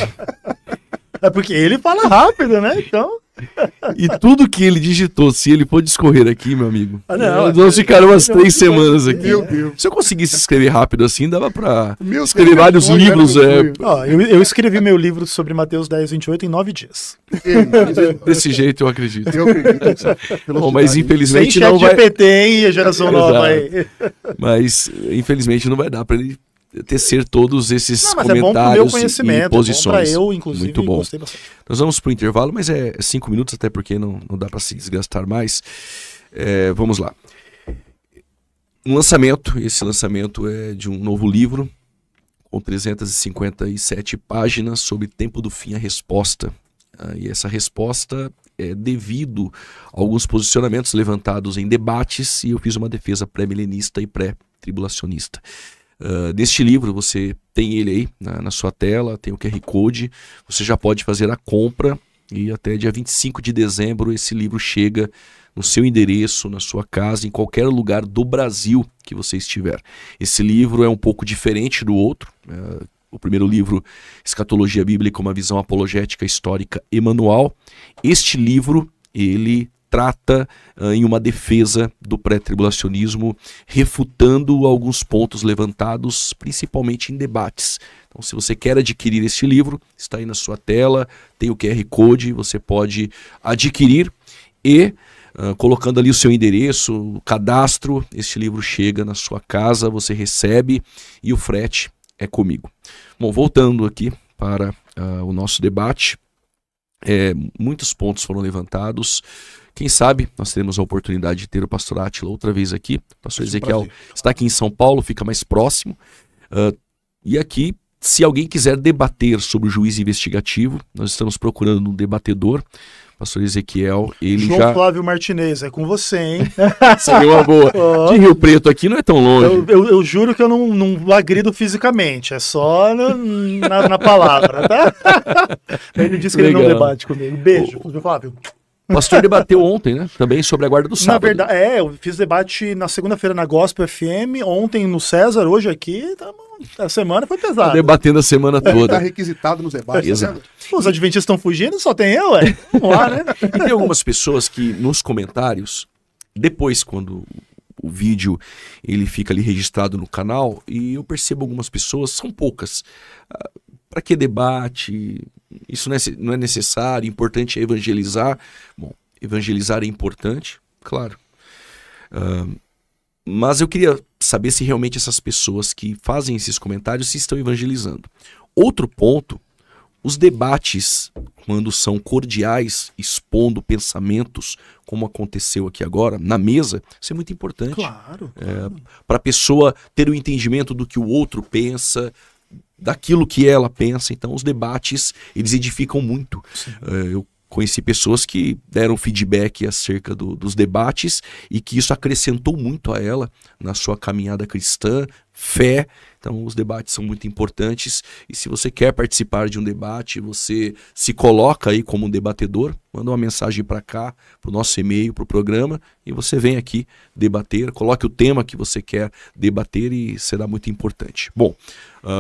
É porque ele fala rápido, né? Então... E tudo que ele digitou, se ele for discorrer aqui, meu amigo, não, nós ficaram umas 3 semanas aqui. Meu Deus. Se eu conseguisse escrever rápido assim, dava pra Meu escrever Deus, vários olha, livros. Ó, eu escrevi meu livro sobre Mateus 10, 28 em 9 dias. Desse jeito eu acredito. Eu acredito. Bom, mas Sem infelizmente chat não vai. GPT, hein, a geração nova aí. Mas infelizmente não vai dar pra ele tecer todos esses Não, mas é bom pro meu comentários conhecimento, e posições. é bom pra eu, inclusive, Muito bom. gostei bastante. Nós vamos pro intervalo, mas é 5 minutos, até porque não dá para se desgastar mais. Vamos lá. Um lançamento, esse lançamento é de um novo livro, com 357 páginas, sobre Tempo do Fim, a Resposta. E essa resposta devido a alguns posicionamentos levantados em debates, e eu fiz uma defesa pré-milenista e pré-tribulacionista. Neste livro, você tem ele aí na sua tela, tem o QR Code, você já pode fazer a compra, e até dia 25 de dezembro esse livro chega no seu endereço, na sua casa, em qualquer lugar do Brasil que você estiver. Esse livro é um pouco diferente do outro. O primeiro livro, Escatologia Bíblica, uma visão apologética, histórica e manual. Este livro, ele trata em uma defesa do pré-tribulacionismo, refutando alguns pontos levantados, principalmente em debates. Então, se você quer adquirir este livro, está aí na sua tela, tem o QR Code, você pode adquirir e, colocando ali o seu endereço, o cadastro, este livro chega na sua casa, você recebe e o frete é comigo. Bom, voltando aqui para o nosso debate, muitos pontos foram levantados. Quem sabe nós teremos a oportunidade de ter o pastor Átila outra vez aqui. O pastor Ezequiel está aqui em São Paulo, fica mais próximo. E aqui, se alguém quiser debater sobre o juízo investigativo, nós estamos procurando um debatedor. Pastor Ezequiel, ele João Flávio Martinez, é com você, hein? Seria uma boa. De Rio Preto aqui não é tão longe. Eu juro que eu não agrido fisicamente, é só na palavra, tá? Ele disse que ele não debate comigo. Beijo, João Flávio. O pastor debateu ontem, né? Também sobre a guarda do sábado. Na verdade, eu fiz debate na segunda-feira na Gospel FM, ontem no César, hoje aqui, a semana foi pesada. Debatendo a semana toda. Tá requisitado nos debates. Exato. Os adventistas estão fugindo, só tem eu, ué. Vamos lá, né? E tem algumas pessoas que nos comentários, depois quando o vídeo ele fica ali registrado no canal, e eu percebo algumas pessoas, são poucas. Para que debate? Isso não é necessário, importante é evangelizar. Bom, evangelizar é importante, claro. Mas eu queria saber se realmente essas pessoas que fazem esses comentários se estão evangelizando. Outro ponto, os debates, quando são cordiais, expondo pensamentos, como aconteceu aqui agora, na mesa, isso é muito importante. Claro. Para a pessoa ter o entendimento do que o outro pensa, daquilo que ela pensa. Então os debates, eles edificam muito. Eu conheci pessoas que deram feedback acerca dos debates e que isso acrescentou muito a ela na sua caminhada cristã, fé. Então os debates são muito importantes, e se você quer participar de um debate, você se coloca aí como um debatedor, manda uma mensagem para cá, para o nosso e-mail, para o programa, e você vem aqui debater, coloque o tema que você quer debater e será muito importante. Bom,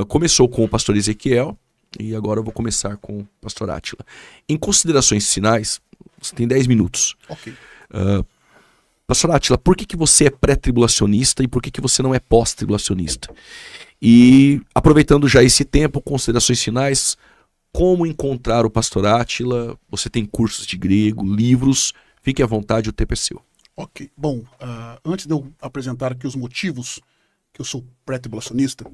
começou com o pastor Ezequiel, e agora eu vou começar com o pastor Átila. Em considerações finais, você tem 10 minutos. Ok. Pastor Átila, por que você é pré-tribulacionista e por que você não é pós-tribulacionista? E aproveitando já esse tempo, considerações finais, como encontrar o pastor Átila? Você tem cursos de grego, livros, fique à vontade, o tempo é seu. Ok. Bom, antes de eu apresentar aqui os motivos que eu sou pré-tribulacionista,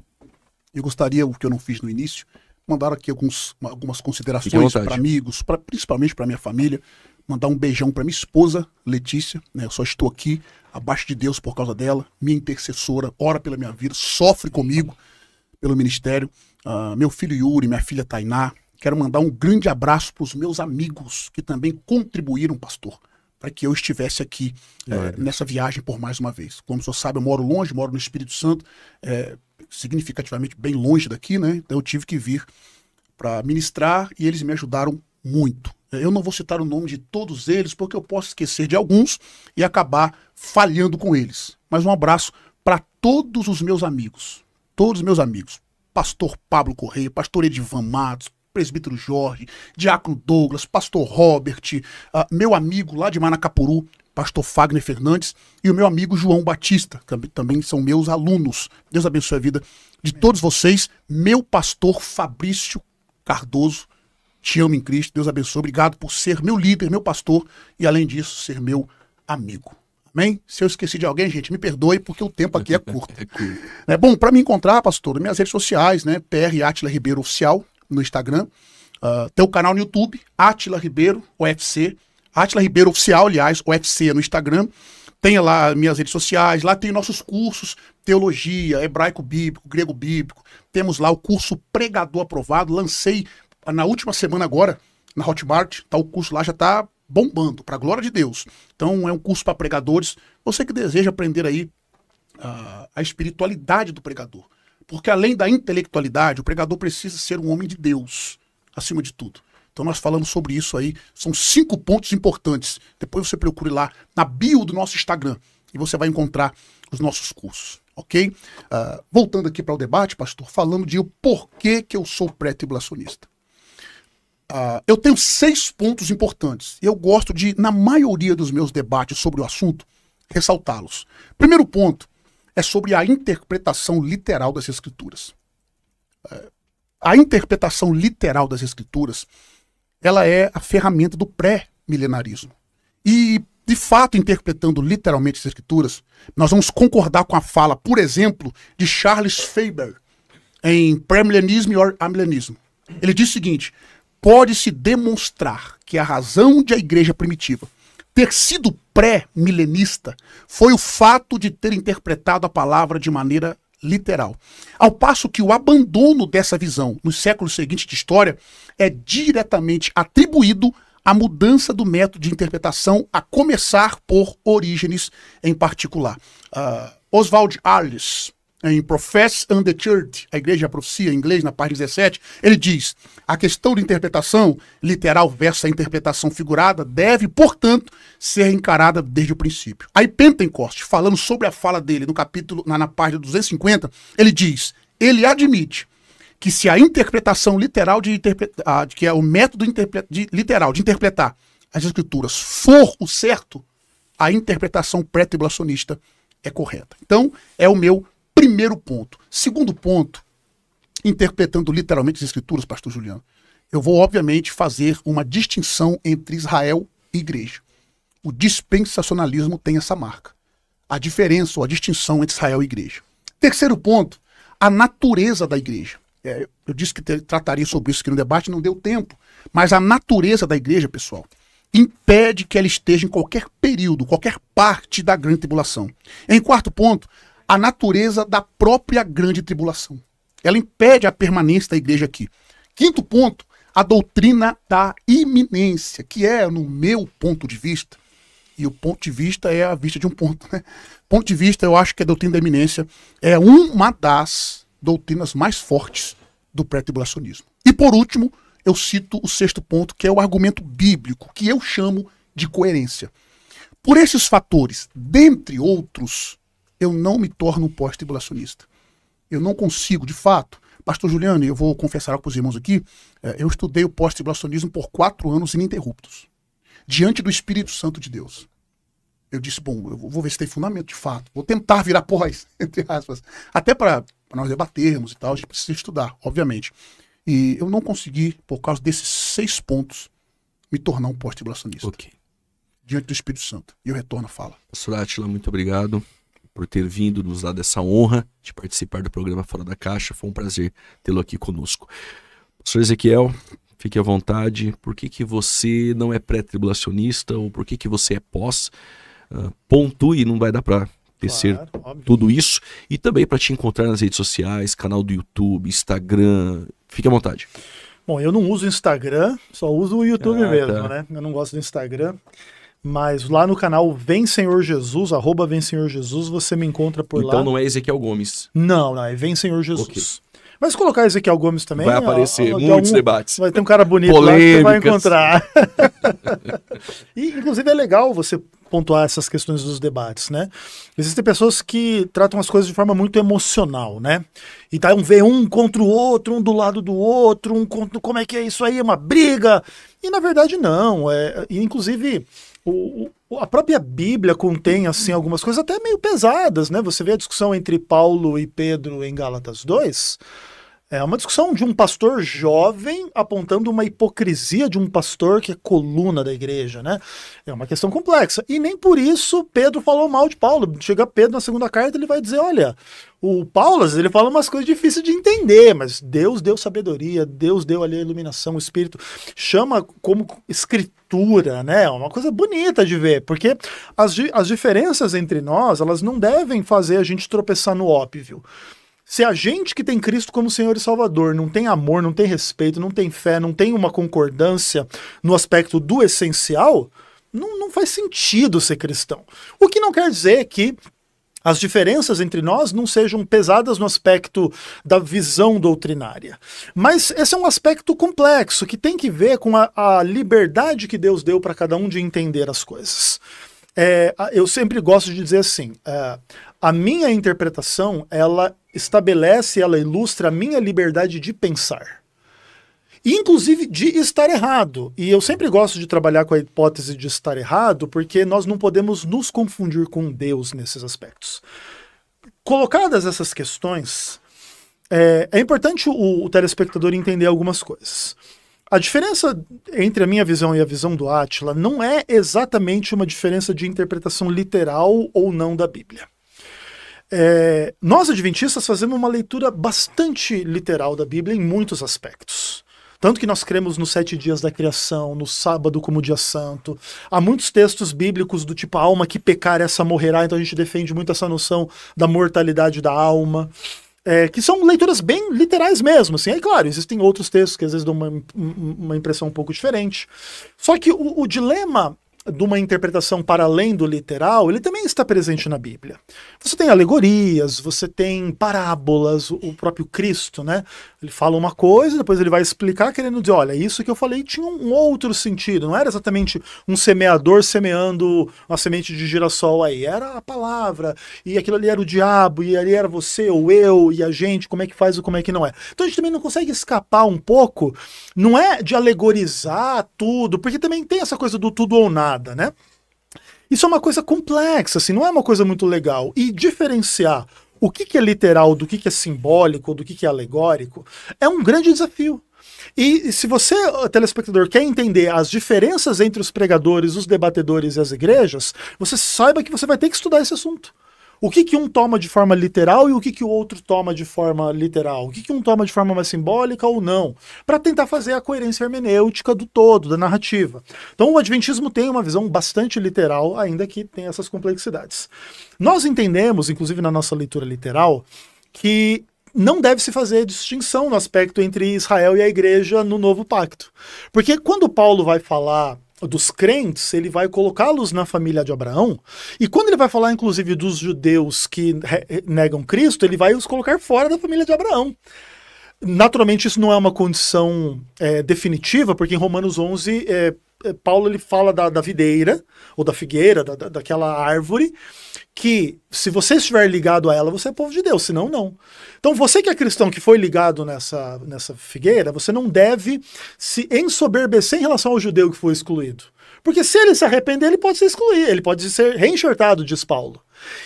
eu gostaria, o que eu não fiz no início, mandar aqui algumas considerações para amigos, principalmente para minha família, mandar um beijão para minha esposa, Letícia, né? Eu só estou aqui abaixo de Deus por causa dela, minha intercessora, ora pela minha vida, sofre comigo pelo ministério. Meu filho Yuri, minha filha Tainá. Quero mandar um grande abraço para os meus amigos que também contribuíram, pastor, para que eu estivesse aqui nessa viagem por mais uma vez. Como o senhor sabe, eu moro longe, moro no Espírito Santo, significativamente bem longe daqui, né? Então eu tive que vir para ministrar e eles me ajudaram muito. Eu não vou citar o nome de todos eles, porque eu posso esquecer de alguns e acabar falhando com eles. Mas um abraço para todos os meus amigos. Todos os meus amigos. Pastor Pablo Correia, pastor Edivan Matos, presbítero Jorge, diácono Douglas, pastor Robert, meu amigo lá de Manacapuru, pastor Fagner Fernandes, e o meu amigo João Batista, que também são meus alunos. Deus abençoe a vida de todos vocês. Meu pastor Fabrício Cardoso, te amo em Cristo, Deus abençoe. Obrigado por ser meu líder, meu pastor e, além disso, ser meu amigo. Amém? Se eu esqueci de alguém, gente, me perdoe, porque o tempo aqui é curto. Bom, para me encontrar, pastor, minhas redes sociais, né? PR Átila Ribeiro Oficial no Instagram. Tem o canal no YouTube, Átila Ribeiro, UFC. Átila Ribeiro Oficial, aliás, UFC no Instagram. Tenha lá minhas redes sociais, lá tem nossos cursos, teologia, hebraico bíblico, grego bíblico. Temos lá o curso Pregador Aprovado, lancei na última semana agora, na Hotmart, tá, o curso lá já está bombando, para a glória de Deus. Então é um curso para pregadores. Você que deseja aprender aí a espiritualidade do pregador. Porque além da intelectualidade, o pregador precisa ser um homem de Deus, acima de tudo. Então nós falamos sobre isso aí, são 5 pontos importantes. Depois você procure lá na bio do nosso Instagram e você vai encontrar os nossos cursos, ok? Voltando aqui para o debate, pastor, falando de o porquê que eu sou pré-tribulacionista. Eu tenho 6 pontos importantes e eu gosto de, na maioria dos meus debates sobre o assunto, ressaltá-los. Primeiro ponto é sobre a interpretação literal das Escrituras. A interpretação literal das Escrituras, ela é a ferramenta do pré-milenarismo. E, de fato, interpretando literalmente as Escrituras, nós vamos concordar com a fala, por exemplo, de Charles Faber, em Pré-milenismo e Amilenismo. Ele diz o seguinte: pode-se demonstrar que a razão de a igreja primitiva ter sido pré-milenista foi o fato de ter interpretado a palavra de maneira literal. Ao passo que o abandono dessa visão nos séculos seguintes de história é diretamente atribuído à mudança do método de interpretação, a começar por Orígenes em particular. Oswald Allis, em Profess and the Church, a Igreja e a Profecia, em inglês, na página 17, ele diz: a questão de interpretação literal versus a interpretação figurada deve, portanto, ser encarada desde o princípio. Aí Pentecost, falando sobre a fala dele no capítulo, na página 250, ele diz: ele admite que se a interpretação literal que é o método literal de interpretar as Escrituras for o certo, a interpretação pré-tribulacionista é correta. Então, é o meu primeiro ponto. Segundo ponto, interpretando literalmente as Escrituras, pastor Juliano, eu vou obviamente fazer uma distinção entre Israel e igreja. O dispensacionalismo tem essa marca. A diferença ou a distinção entre Israel e igreja. Terceiro ponto, a natureza da igreja. Eu disse que trataria sobre isso aqui no debate, não deu tempo. Mas a natureza da igreja, pessoal, impede que ela esteja em qualquer período, qualquer parte da grande tribulação. Em quarto ponto, a natureza da própria grande tribulação. Ela impede a permanência da igreja aqui. Quinto ponto, a doutrina da iminência, que é, no meu ponto de vista, e o ponto de vista é a vista de um ponto, né? Ponto de vista, eu acho que a doutrina da iminência é uma das doutrinas mais fortes do pré-tribulacionismo. E por último, eu cito o sexto ponto, que é o argumento bíblico, que eu chamo de coerência. Por esses fatores, dentre outros, eu não me torno um pós-tribulacionista. Eu não consigo, de fato. Pastor Juliano, eu vou confessar algo para os irmãos aqui, eu estudei o pós-tribulacionismo por 4 anos ininterruptos, diante do Espírito Santo de Deus. Eu disse, bom, eu vou ver se tem fundamento de fato, vou tentar virar pós, entre aspas, até para nós debatermos e tal, a gente precisa estudar, obviamente. E eu não consegui, por causa desses 6 pontos, me tornar um pós-tribulacionista. Ok. Diante do Espírito Santo. E eu retorno a fala. Pastor Átila, muito obrigado por ter vindo, nos dado essa honra de participar do programa Fora da Caixa. Foi um prazer tê-lo aqui conosco. Pastor Ezequiel, fique à vontade. Por que você não é pré-tribulacionista ou por que você é pós? Pontue, não vai dar para tecer tudo isso. E também para te encontrar nas redes sociais, canal do YouTube, Instagram. Fique à vontade. Bom, eu não uso o Instagram, só uso o YouTube mesmo, né? Eu não gosto do Instagram. Mas lá no canal Vem Senhor Jesus, @Vem Senhor Jesus, você me encontra por lá. Então não é Ezequiel Gomes. Não, é Vem Senhor Jesus. Okay. Mas se colocar Ezequiel Gomes também... Vai aparecer muitos debates. Vai ter um cara bonito polêmicas. Lá que você vai encontrar. E, inclusive, é legal você pontuar essas questões dos debates, né? Existem pessoas que tratam as coisas de forma muito emocional, né? E tá um contra o outro, um do lado do outro, um contra... Como é que é isso aí? É uma briga? E, na verdade, não. Inclusive... A própria Bíblia contém assim algumas coisas até meio pesadas, né? Você vê a discussão entre Paulo e Pedro em Gálatas 2, é uma discussão de um pastor jovem apontando uma hipocrisia de um pastor que é coluna da igreja, né? É uma questão complexa. E nem por isso Pedro falou mal de Paulo. Chega Pedro na segunda carta, ele vai dizer, olha, o Paulo, ele fala umas coisas difíceis de entender, mas Deus deu sabedoria, Deus deu ali a iluminação, o Espírito chama como escritura, né? É uma coisa bonita de ver, porque as diferenças entre nós, elas não devem fazer a gente tropeçar no óbvio. Se a gente que tem Cristo como Senhor e Salvador não tem amor, não tem respeito, não tem fé, não tem uma concordância no aspecto do essencial, não faz sentido ser cristão. O que não quer dizer que as diferenças entre nós não sejam pesadas no aspecto da visão doutrinária. Mas esse é um aspecto complexo, que tem que ver com a liberdade que Deus deu para cada um de entender as coisas. Eu sempre gosto de dizer assim, a minha interpretação, ela estabelece, ela ilustra a minha liberdade de pensar. E, inclusive, de estar errado. E eu sempre gosto de trabalhar com a hipótese de estar errado, porque nós não podemos nos confundir com Deus nesses aspectos. Colocadas essas questões, é importante o telespectador entender algumas coisas. A diferença entre a minha visão e a visão do Átila não é exatamente uma diferença de interpretação literal ou não da Bíblia. Nós, adventistas, fazemos uma leitura bastante literal da Bíblia em muitos aspectos. Tanto que nós cremos nos 7 dias da criação, no sábado como dia santo. Há muitos textos bíblicos do tipo, a alma que pecar, essa morrerá. Então a gente defende muito essa noção da mortalidade da alma. Que são leituras bem literais mesmo. Assim. Aí, claro, existem outros textos que às vezes dão uma impressão um pouco diferente. Só que o dilema de uma interpretação para além do literal, ele também está presente na Bíblia. Você tem alegorias, você tem parábolas, o próprio Cristo, né? Ele fala uma coisa, depois ele vai explicar querendo dizer, olha, isso que eu falei tinha um outro sentido, não era exatamente um semeador semeando uma semente de girassol aí, era a palavra, e aquilo ali era o diabo, e ali era você, ou eu, e a gente, como é que faz ou como é que não é. Então a gente também não consegue escapar um pouco, não é de alegorizar tudo, porque também tem essa coisa do tudo ou nada, né? Isso é uma coisa complexa, assim, não é uma coisa muito legal. E diferenciar o que é literal do que é simbólico, do que é alegórico, é um grande desafio. E se você, telespectador, quer entender as diferenças entre os pregadores, os debatedores e as igrejas, você saiba que você vai ter que estudar esse assunto. O que um toma de forma literal e o que o outro toma de forma literal? O que um toma de forma mais simbólica ou não? Para tentar fazer a coerência hermenêutica do todo, da narrativa. Então o Adventismo tem uma visão bastante literal, ainda que tem essas complexidades. Nós entendemos, inclusive na nossa leitura literal, que não deve se fazer distinção no aspecto entre Israel e a igreja no Novo Pacto. Porque quando Paulo vai falar dos crentes, ele vai colocá-los na família de Abraão, e quando ele vai falar inclusive dos judeus que negam Cristo, ele vai os colocar fora da família de Abraão. Naturalmente isso não é uma condição definitiva, porque em Romanos 11 Paulo ele fala da videira, ou da figueira, daquela árvore, que se você estiver ligado a ela, você é povo de Deus, senão não. Então você que é cristão, que foi ligado nessa figueira, você não deve se ensoberbecer em relação ao judeu que foi excluído. Porque se ele se arrepender, ele pode ser excluído, ele pode ser reenxertado, diz Paulo.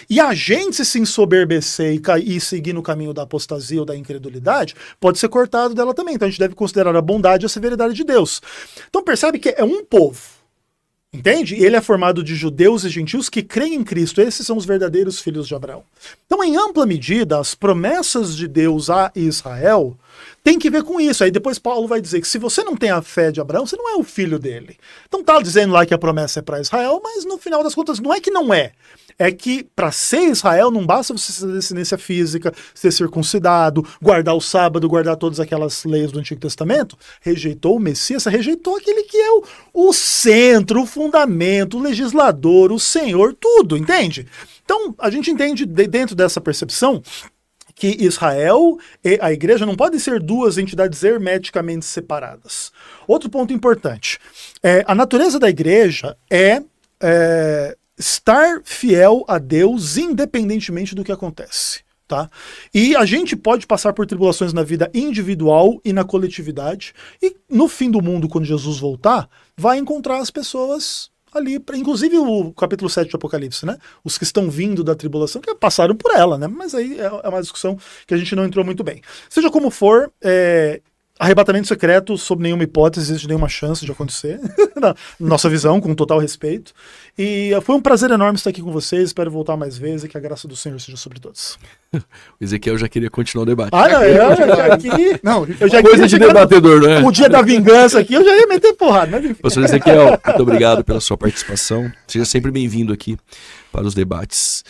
E a gente se ensoberbecer e seguir no caminho da apostasia ou da incredulidade, pode ser cortado dela também. Então a gente deve considerar a bondade e a severidade de Deus. Então percebe que é um povo. Entende? Ele é formado de judeus e gentios que creem em Cristo. Esses são os verdadeiros filhos de Abraão. Então, em ampla medida, as promessas de Deus a Israel têm que ver com isso. Aí depois Paulo vai dizer que se você não tem a fé de Abraão, você não é o filho dele. Então tá dizendo lá que a promessa é para Israel, mas no final das contas não é que não é. É que para ser Israel não basta você ter descendência física, ser circuncidado, guardar o sábado, guardar todas aquelas leis do Antigo Testamento. Rejeitou o Messias, rejeitou aquele que é o centro, o fundamento, o legislador, o Senhor, tudo, entende? Então a gente entende dentro dessa percepção que Israel e a igreja não podem ser duas entidades hermeticamente separadas. Outro ponto importante, a natureza da igreja é estar fiel a Deus independentemente do que acontece. Tá? E a gente pode passar por tribulações na vida individual e na coletividade, e no fim do mundo, quando Jesus voltar, vai encontrar as pessoas ali, inclusive o capítulo 7 de Apocalipse, né? Os que estão vindo da tribulação, que passaram por ela, né? Mas aí é uma discussão que a gente não entrou muito bem. Seja como for, arrebatamento secreto, sob nenhuma hipótese, existe nenhuma chance de acontecer, na nossa visão, com total respeito. E foi um prazer enorme estar aqui com vocês, espero voltar mais vezes e que a graça do Senhor seja sobre todos. O Ezequiel já queria continuar o debate. Eu já coisa de debatedor, não é? O dia da vingança aqui, eu já ia meter porrada. Mas enfim. Pastor Ezequiel, muito obrigado pela sua participação. Seja sempre bem-vindo aqui para os debates.